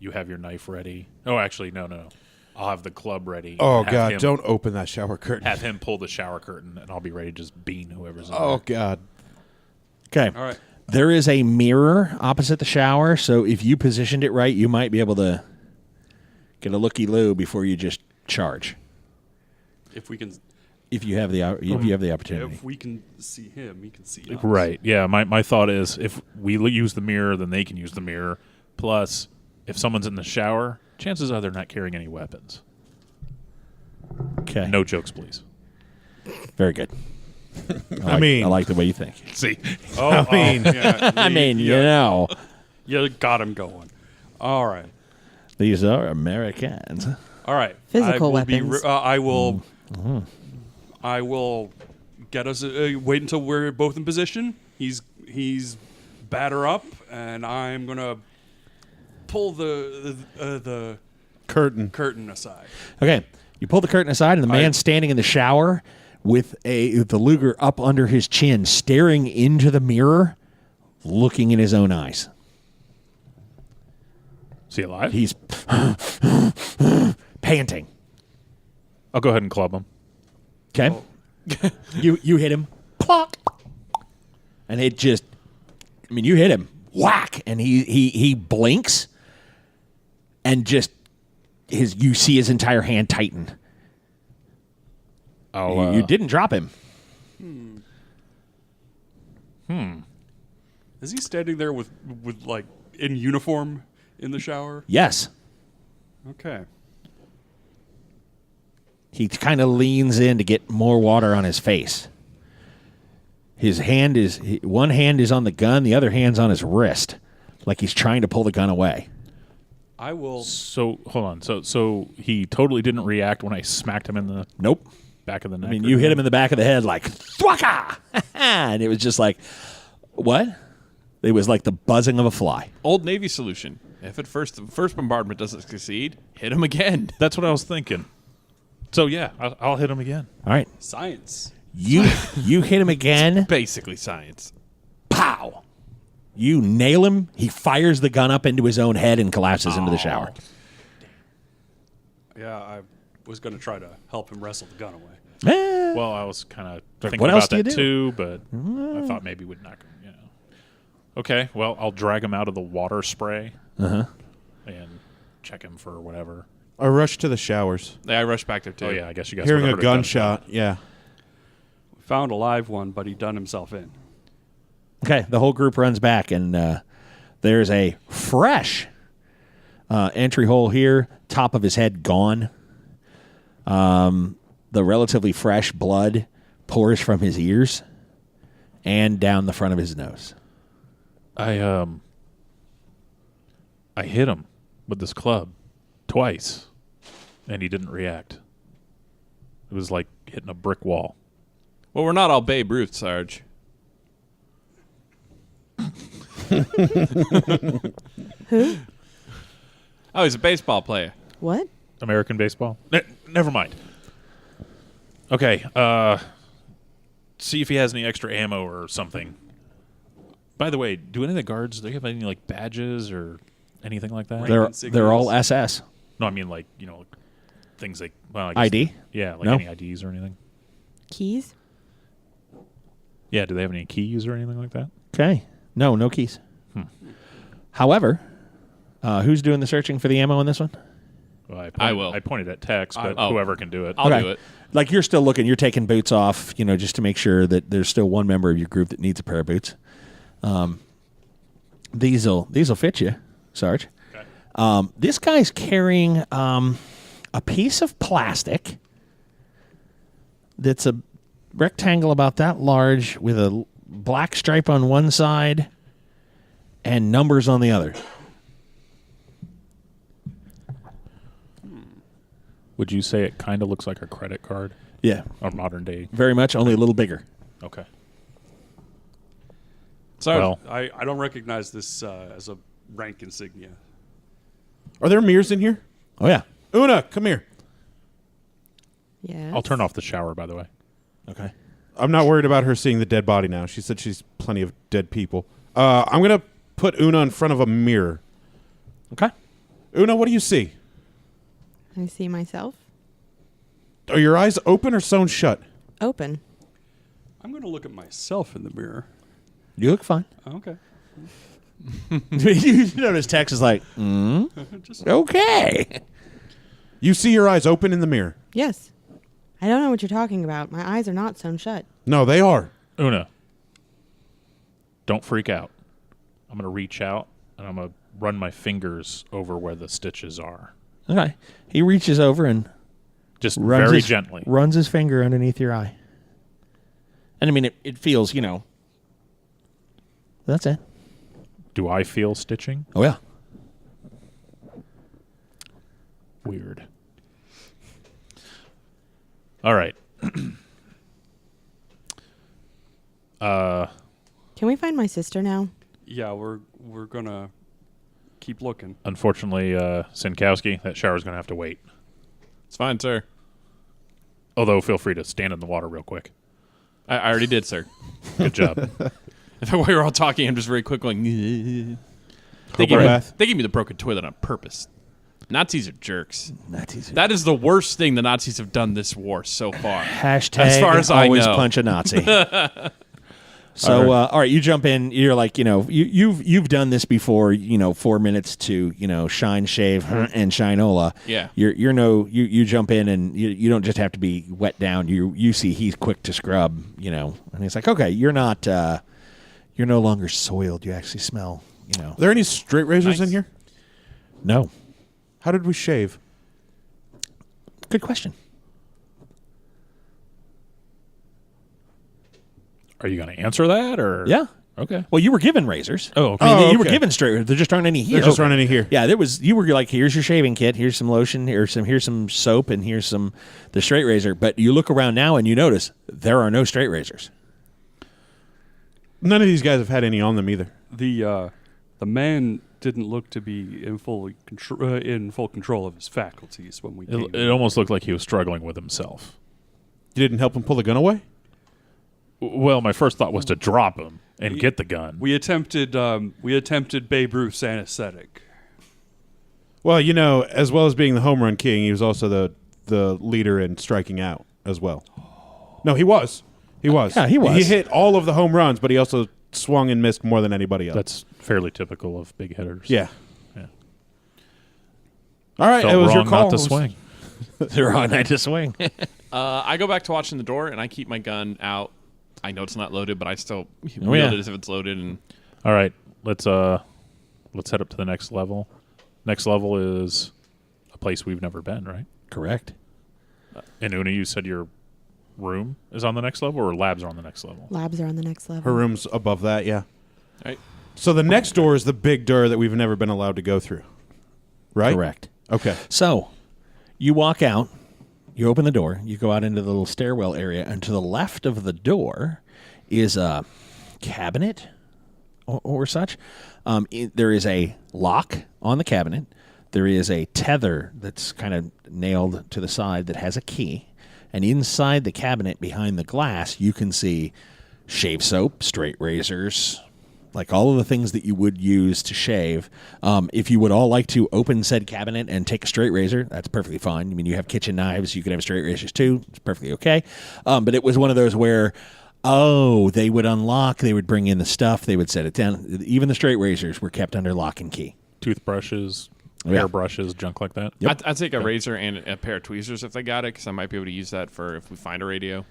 you have your knife ready. Oh, actually, no. I'll have the club ready. Oh, Have God. him- Don't open that shower curtain. Have him pull the shower curtain, and I'll be ready to just bean whoever's in Oh, there. God. Okay. All right. There is a mirror opposite the shower, so if you positioned it right, you might be able to get a looky-loo before you just charge. If we can, If you have the opportunity. if we can see him, he can see us. Right. Yeah, my thought is if we use the mirror, then they can use the mirror. Plus, if someone's in the shower, chances are they're not carrying any weapons. Okay. No jokes, please. Very good. I mean- I like the way you think. See? I mean, I mean, you know, You got him going. All right. these are Americans. All right. Physical I will be weapons. I will. I will get us. Wait until we're both in position. He's batter up, and I'm gonna pull the curtain. curtain aside. Okay, you pull the curtain aside, and the man standing in the shower with the Luger up under his chin, staring into the mirror, looking in his own eyes. Is he alive? He's panting. I'll go ahead and club him. Okay, you hit him, clock, and it just. I mean, you hit him, whack, and he blinks, and just you see his entire hand tighten. I'll, You didn't drop him. Is he standing there with like in uniform in the shower? Yes. Okay. He kind of leans in to get more water on his face. One hand is on the gun, the other hand's on his wrist, like he's trying to pull the gun away. I will. So hold on. So he totally didn't react when I smacked him in the Nope. back of the neck. I mean, you hit him in the back of the head like thwacka, and it was just like, what? It was like the buzzing of a fly. Old Navy solution. If the first bombardment doesn't succeed, hit him again. That's what I was thinking. So yeah, I'll hit him again. All right, Science. you hit him again. Basically science. Pow! You nail him. He fires the gun up into his own head and collapses into the shower. Yeah, I was going to try to help him wrestle the gun away. Well, I was kind of thinking what else about do that you do? too, but I thought maybe we'd knock him. You know. Okay, well, I'll drag him out of the water spray and check him for whatever. I rushed to the showers. Yeah, I rushed back there too. Oh yeah, I guess you guys Hearing would a have heard gunshot. Yeah. We found a live one, but he done himself in. Okay, the whole group runs back, and there's a fresh entry hole here. Top of his head gone. The relatively fresh blood pours from his ears and down the front of his nose. I hit him with this club twice, and he didn't react. It was like hitting a brick wall. Well, we're not all Babe Ruth, Sarge. Who? Oh, he's a baseball player. What? American baseball? Never mind. Okay, see if he has any extra ammo or something. By the way, do any of the guards, do they have any like badges or anything like that? They're all SS. No, I mean like, things like, well, I guess ID? Yeah, like No. any IDs or anything. Keys? Yeah, do they have any keys or anything like that? Okay. No keys. However, who's doing the searching for the ammo on this one? Well, I will. I pointed at Tex, but Oh. whoever can do it. I'll Okay. do it. Like you're still looking, you're taking boots off, just to make sure that there's still one member of your group that needs a pair of boots. These'll fit you, Sarge. Okay. This guy's carrying a piece of plastic that's a rectangle about that large with a black stripe on one side and numbers on the other. Would you say it kind of looks like a credit card? Yeah, Or modern day? very much, only a little bigger. Okay. Sarge, Well, I don't recognize this as a rank insignia. Are there mirrors in here? Oh, yeah. Una, come here. Yeah. I'll turn off the shower, by the way. Okay. I'm not worried about her seeing the dead body now. She said she's plenty of dead people. I'm going to put Una in front of a mirror. Okay. Una, what do you see? I see myself. Are your eyes open or sewn shut? Open. I'm going to look at myself in the mirror. You look fine. Okay. You notice Tex is like, Just okay. You see your eyes open in the mirror. Yes. I don't know what you're talking about. My eyes are not sewn shut. No, they are. Una, don't freak out. I'm going to reach out, and I'm going to run my fingers over where the stitches are. Okay. He reaches over and Just runs very his, gently. runs his finger underneath your eye. And I mean, it feels, that's it. Do I feel stitching? Oh, yeah. Weird. All right. Can we find my sister now? yeah, we're gonna keep looking. Unfortunately, Sinkowski, that shower's going to have to wait. it's fine, sir. Although, feel free to stand in the water real quick. I already did, sir. Good job. In fact, while we were all talking, I'm just very quick going, they Hope gave, I me, bath. they gave me the broken toilet on purpose. Nazis are jerks. Nazis. That is the worst thing the Nazis have done this war so far. Hashtag As far as I always know. punch a Nazi. So, all right, you jump in. You're like, you've done this before. 4 minutes to shine, shave, and shinola. Yeah. You jump in and you don't just have to be wet down. You see he's quick to scrub. And he's like, okay, you're not You're no longer soiled. You actually smell, Are there any straight razors in Nice. here? No. How did we shave? Good question. Are you going to answer that or? Yeah. Okay. Well, you were given razors. Oh, okay. I mean, Oh, you were okay. given straight. There just aren't any here. There just aren't any here. Yeah, you were like, here's your shaving kit, here's some lotion, here's some soap, and here's the straight razor. But you look around now and you notice there are no straight razors. None of these guys have had any on them either. The man didn't look to be in full control of his faculties when we came. It almost looked like he was struggling with himself. You didn't help him pull the gun away? Well, my first thought was to drop him and get the gun. We attempted Babe Ruth's anesthetic. Well, as well as being the home run king, he was also the leader in striking out as well. No, he was. He was. Yeah, he was. He hit all of the home runs, but he also swung and missed more than anybody else. That's fairly typical of big hitters. Yeah. Yeah. All right, Felt it was wrong your call. not to swing. They're on night to swing. I go back to watching the door, and I keep my gun out. I know it's not loaded, but I still wield yeah. it as if it's loaded. And All right, let's head up to the next level. Next level is a place we've never been, right? Correct. And Una, you said your room is on the next level, or labs are on the next level? Labs are on the next level. Her room's above that, yeah. right, So the next door is the big door that we've never been allowed to go through, right? Correct. Okay. So you walk out, you open the door, you go out into the little stairwell area, and to the left of the door is a cabinet or such. There is a lock on the cabinet. There is a tether that's kind of nailed to the side that has a key. And inside the cabinet behind the glass, you can see shave soap, straight razors, like all of the things that you would use to shave. If you would all like to open said cabinet and take a straight razor, that's perfectly fine. I mean, you have kitchen knives. You could have straight razors too. It's perfectly okay. But it was one of those where, they would unlock, they would bring in the stuff, they would set it down. Even the straight razors were kept under lock and key. Toothbrushes, Yeah. hairbrushes, junk like that. Yep. I'd take a razor and a pair of tweezers if they got it, because I might be able to use that for if we find a radio.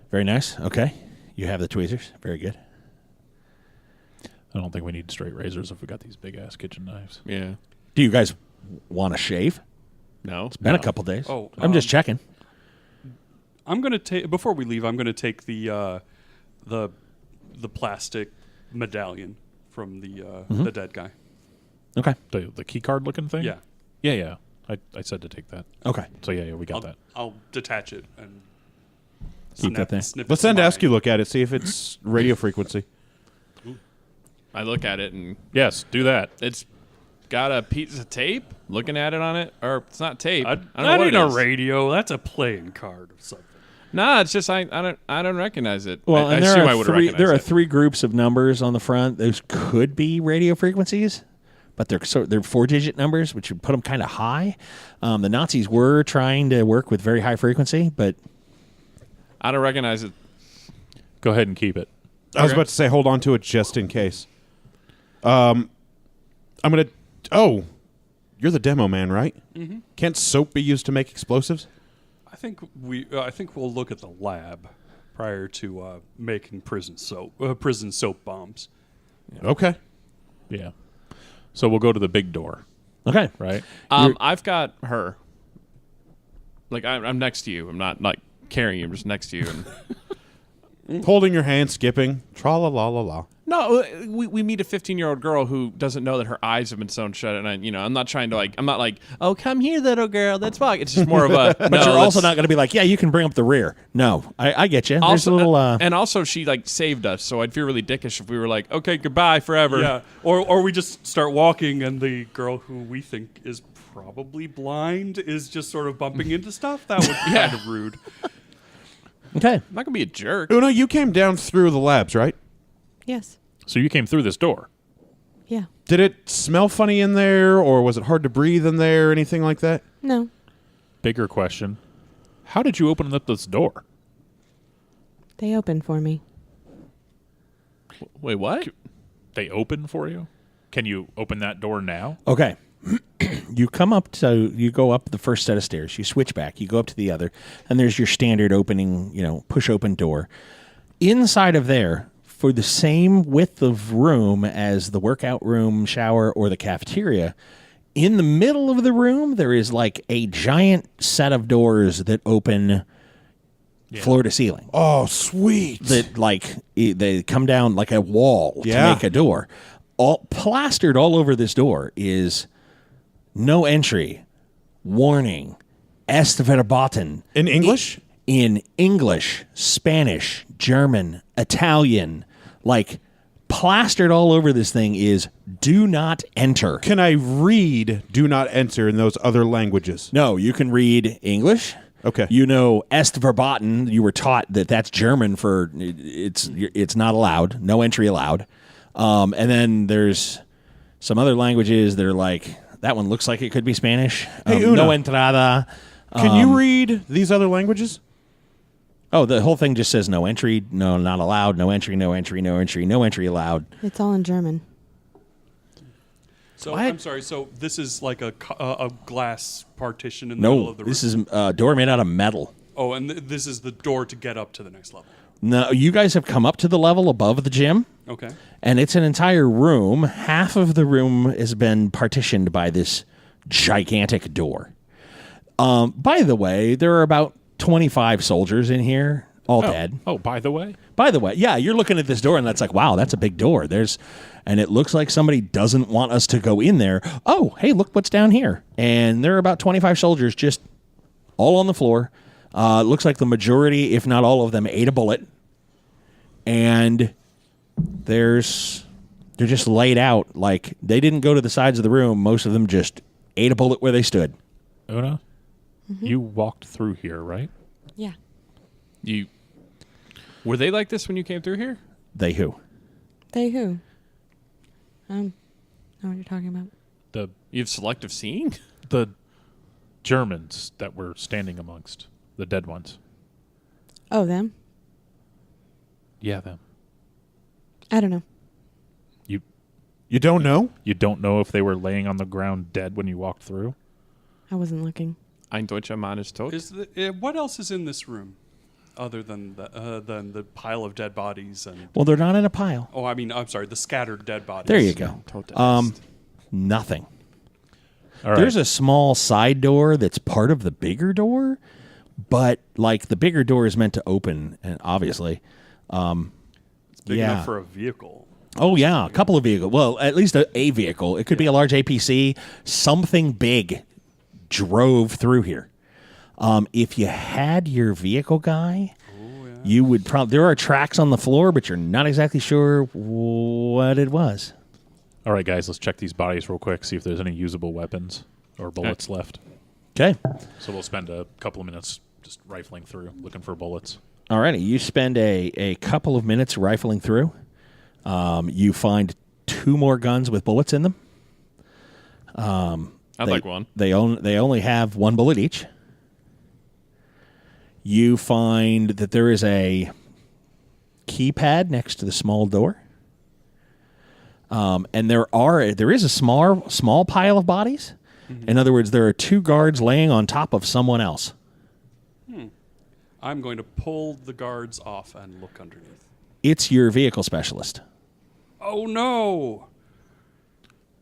Very nice. Okay. You have the tweezers. Very good. I don't think we need straight razors if we got these big ass kitchen knives. Yeah. Do you guys want to shave? No. It's been a couple days. Oh, I'm just checking. I'm gonna take before we leave. I'm gonna take the plastic medallion from the dead guy. Okay. The key card looking thing? Yeah, Yeah. I said to take that. Okay. So yeah, we got that. I'll detach it and Keep that there. snip Let's it send to Askew mine. look at it, see if it's radio frequency. I look at it and Yes, do that. it's got a piece of tape. Looking at it on it, or it's not tape. I don't know That what ain't it a is. radio. That's a playing card or something. Nah, it's just I don't recognize it. Well, I and assume there I are would three. recognize There are it. three groups of numbers on the front. Those could be radio frequencies, but they're 4-digit numbers, which would put them kind of high. The Nazis were trying to work with very high frequency, but I don't recognize it. Go ahead and keep it. I was about to say hold on to it just in case. I'm going to... Oh, you're the demo man, right? Mm-hmm. Can't soap be used to make explosives? I think we'll look at the lab prior to making prison soap bombs. Okay. Yeah. So we'll go to the big door, okay. right? I've got her. Like I'm next to you. I'm not like carrying you. I'm just next to you. And Holding your hand, skipping. Tra-la-la-la-la. no, we meet a 15-year-old girl who doesn't know that her eyes have been sewn shut, and I'm not trying to I'm not like, oh, come here, little girl, let's walk. It's just more of a. But you're also not going to be like, yeah, you can bring up the rear. No, I get you. There's Also, a little. and also she like saved us, so I'd feel really dickish if we were like, okay, goodbye forever. Yeah, or we just start walking, and the girl who we think is probably blind is just sort of bumping into stuff. That would be kind of rude. Okay. I'm not gonna be a jerk. Una, you came down through the labs, right? Yes. So you came through this door. Yeah. Did it smell funny in there, or was it hard to breathe in there, or anything like that? No. Bigger question. How did you open up this door? They opened for me. Wait, what? They open for you? Can you open that door now? Okay. You come up, so you go up the first set of stairs. You switch back. You go up to the other, and there's your standard opening, push open door. Inside of there, for the same width of room as the workout room, shower, or the cafeteria, in the middle of the room, there is like a giant set of doors that open floor to ceiling. Oh, sweet. That like they come down like a wall to make a door. All plastered all over this door is no entry, warning, est verboten. In English? In English, Spanish, German, Italian, like plastered all over this thing is do not enter. Can I read do not enter in those other languages? No, you can read English. Okay. You know, est verboten, you were taught that that's German for it's not allowed, no entry allowed. And then there's some other languages that are like, that one looks like it could be Spanish. Hey, Una, no entrada. Can you read these other languages? Oh, the whole thing just says no entry, no, not allowed, no entry, no entry, no entry, no entry allowed. It's all in German. So What? I'm sorry. So this is like a glass partition in the middle No, of the room. this is a door made out of metal. Oh, and this is the door to get up to the next level. No, you guys have come up to the level above the gym, Okay. and it's an entire room. Half of the room has been partitioned by this gigantic door. By the way, there are about 25 soldiers in here, all dead. Oh, by the way, By the way, yeah, you're looking at this door, and that's like, wow, that's a big door. And it looks like somebody doesn't want us to go in there. Oh, hey, look what's down here. And there are about 25 soldiers just all on the floor. It looks like the majority, if not all of them, ate a bullet. And they're just laid out. Like, they didn't go to the sides of the room. Most of them just ate a bullet where they stood. Una, you walked through here, right? Yeah. Were they like this when you came through here? They who? They who? Know what you're talking about. You have selective seeing? The Germans that were standing amongst the dead ones. Oh, them? Yeah, them. I don't know. You don't know? You don't know if they were laying on the ground dead when you walked through? I wasn't looking. Ein deutscher Mann ist tot. What else is in this room, other than the pile of dead bodies and? Well, they're not in a pile. Oh, I mean, I'm sorry, the scattered dead bodies. There you go. Nothing. All right. There's a small side door that's part of the bigger door, but like the bigger door is meant to open, and obviously, It's big enough for a vehicle. Oh yeah, a couple of vehicles. Well, at least a vehicle. It could be a large APC. Something big drove through here. If you had your vehicle guy, you would probably. There are tracks on the floor, but you're not exactly sure what it was. All right, guys, let's check these bodies real quick, see if there's any usable weapons or bullets left. Okay. So we'll spend a couple of minutes just rifling through, looking for bullets. Alrighty. You spend a couple of minutes rifling through. You find 2 more guns with bullets in them. I'd like one. They only have 1 bullet each. You find that there is a keypad next to the small door. And there is a small pile of bodies. Mm-hmm. In other words, there are 2 guards laying on top of someone else. I'm going to pull the guards off and look underneath. It's your vehicle specialist. Oh no!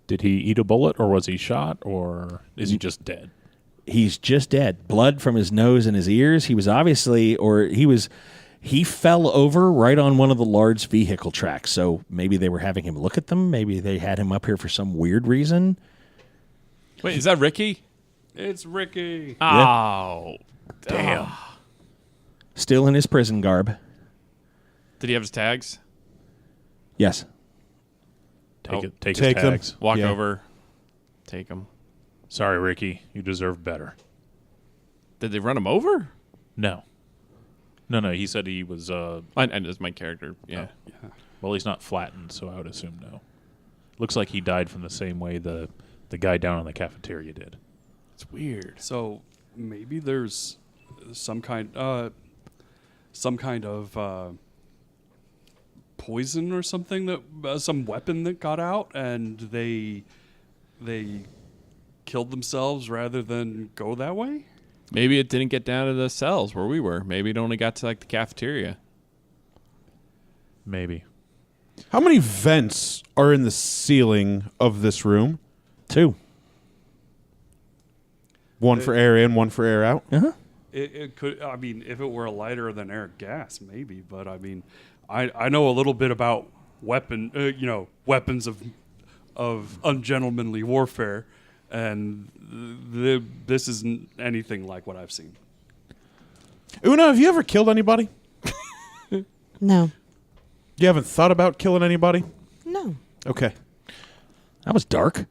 Did he eat a bullet, or was he shot, or is he just dead? He's just dead. Blood from his nose and his ears. He was obviously, he fell over right on one of the large vehicle tracks. So maybe they were having him look at them. Maybe they had him up here for some weird reason. Wait, is that Ricky? It's Ricky. Oh, Damn. Still in his prison garb. Did he have his tags? Yes. Take his Take them. tags. Walk Yeah. over, take him. Sorry, Ricky. You deserve better. Did they run him over? No. No, he said he was, And it's my character. Yeah. well, he's not flattened, so I would assume no. Looks like he died from the same way the guy down in the cafeteria did. It's weird. So maybe there's some kind of poison or something that some weapon that got out, and they killed themselves rather than go that way. Maybe it didn't get down to the cells where we were. Maybe it only got to like the cafeteria. Maybe. How many vents are in the ceiling of this room? 2. One for air in, one for air out. Uh-huh. It could. I mean, if it were a lighter than air gas, maybe. But I mean, I know a little bit about weapons of ungentlemanly warfare, and this isn't anything like what I've seen. Una, have you ever killed anybody? No. You haven't thought about killing anybody? No. Okay. That was dark.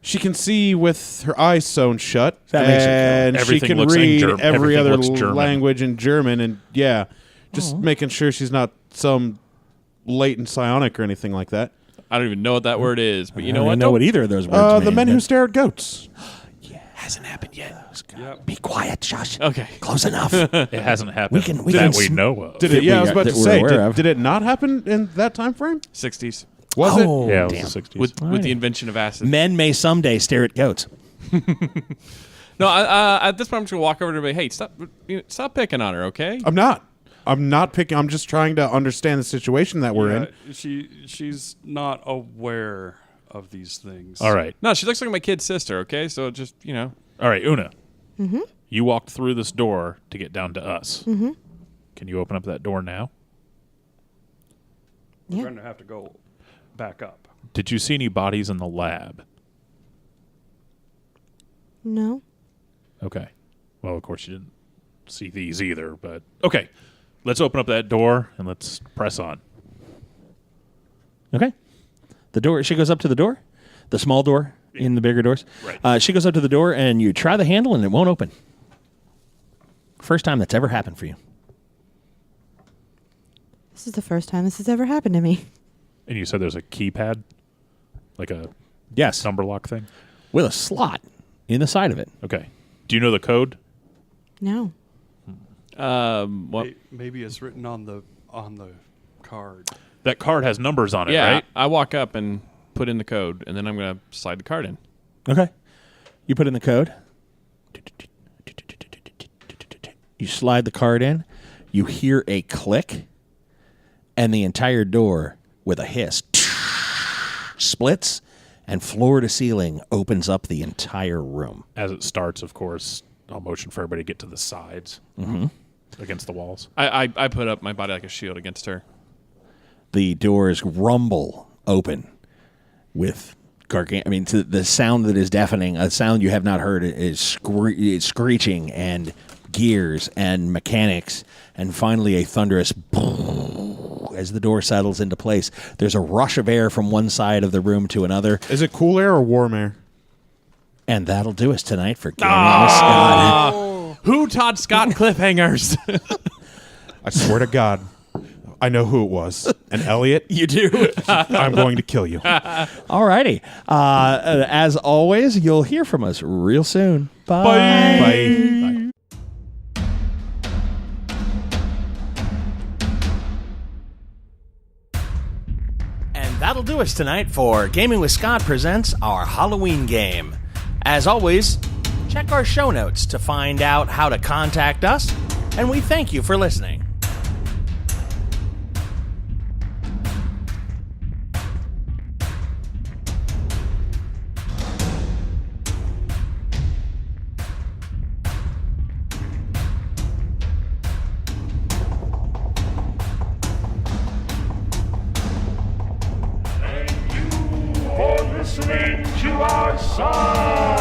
She can see with her eyes sewn shut, That makes her kill. and she Everything can looks in read German. every Everything other looks German. language in German, and just making sure she's not some latent psionic or anything like that. I don't even know what that word is, but you know I what? don't know what either of those words The mean, men but- who stare at goats. Hasn't happened yet. Yep. Be quiet, Josh. Okay. Close enough. It hasn't happened we that can we sm- know of. Did it? Yeah, I was about to that we're say. aware of. Did it not happen in that time frame? 60s. Was it? Yeah, it damn. was the 60s. With the Alrighty. invention of acid. Men may someday stare at goats. No, at this point I'm just gonna walk over to her and be, hey, stop picking on her, okay? I'm not. I'm not picking. I'm just trying to understand the situation that we're in. She's not aware of these things. All right. No, she looks like my kid's sister, okay? So just All right, Una. Mm-hmm. You walked through this door to get down to us. Mm-hmm. Can you open up that door now? We're Yeah. going to have to go back up. Did you see any bodies in the lab? No. Okay. Well, of course you didn't see these either, but okay. Let's open up that door and let's press on. Okay. The door. She goes up to the door, the small door in the bigger doors. Right. She goes up to the door and you try the handle and it won't open. First time that's ever happened for you. This is the first time this has ever happened to me. And you said there's a keypad, like a Yes. number lock thing? With a slot in the side of it. Okay. Do you know the code? No. what? Maybe it's written on the card. That card has numbers on it, Yeah, right? I walk up and put in the code, and then I'm gonna slide the card in. Okay. You put in the code. You slide the card in. You hear a click, and the entire door, with a hiss, splits, and floor to ceiling opens up the entire room. As it starts, of course, I'll motion for everybody to get to the sides against the walls. I put up my body like a shield against her. The doors rumble open with the sound that is deafening, a sound you have not heard, is screeching and gears and mechanics, and finally a thunderous as the door settles into place. There's a rush of air from one side of the room to another, Is it cool air or warm air? and that'll do us tonight for Gaming with Scott. Who taught Scott cliffhangers? I swear to God, I know who it was. And Elliot, You do. I'm going to kill you. All righty. As always, you'll hear from us real soon. Bye. Bye. And that'll do us tonight for Gaming with Scott presents our Halloween game. As always, check our show notes to find out how to contact us, and we thank you for listening. For listening to our song.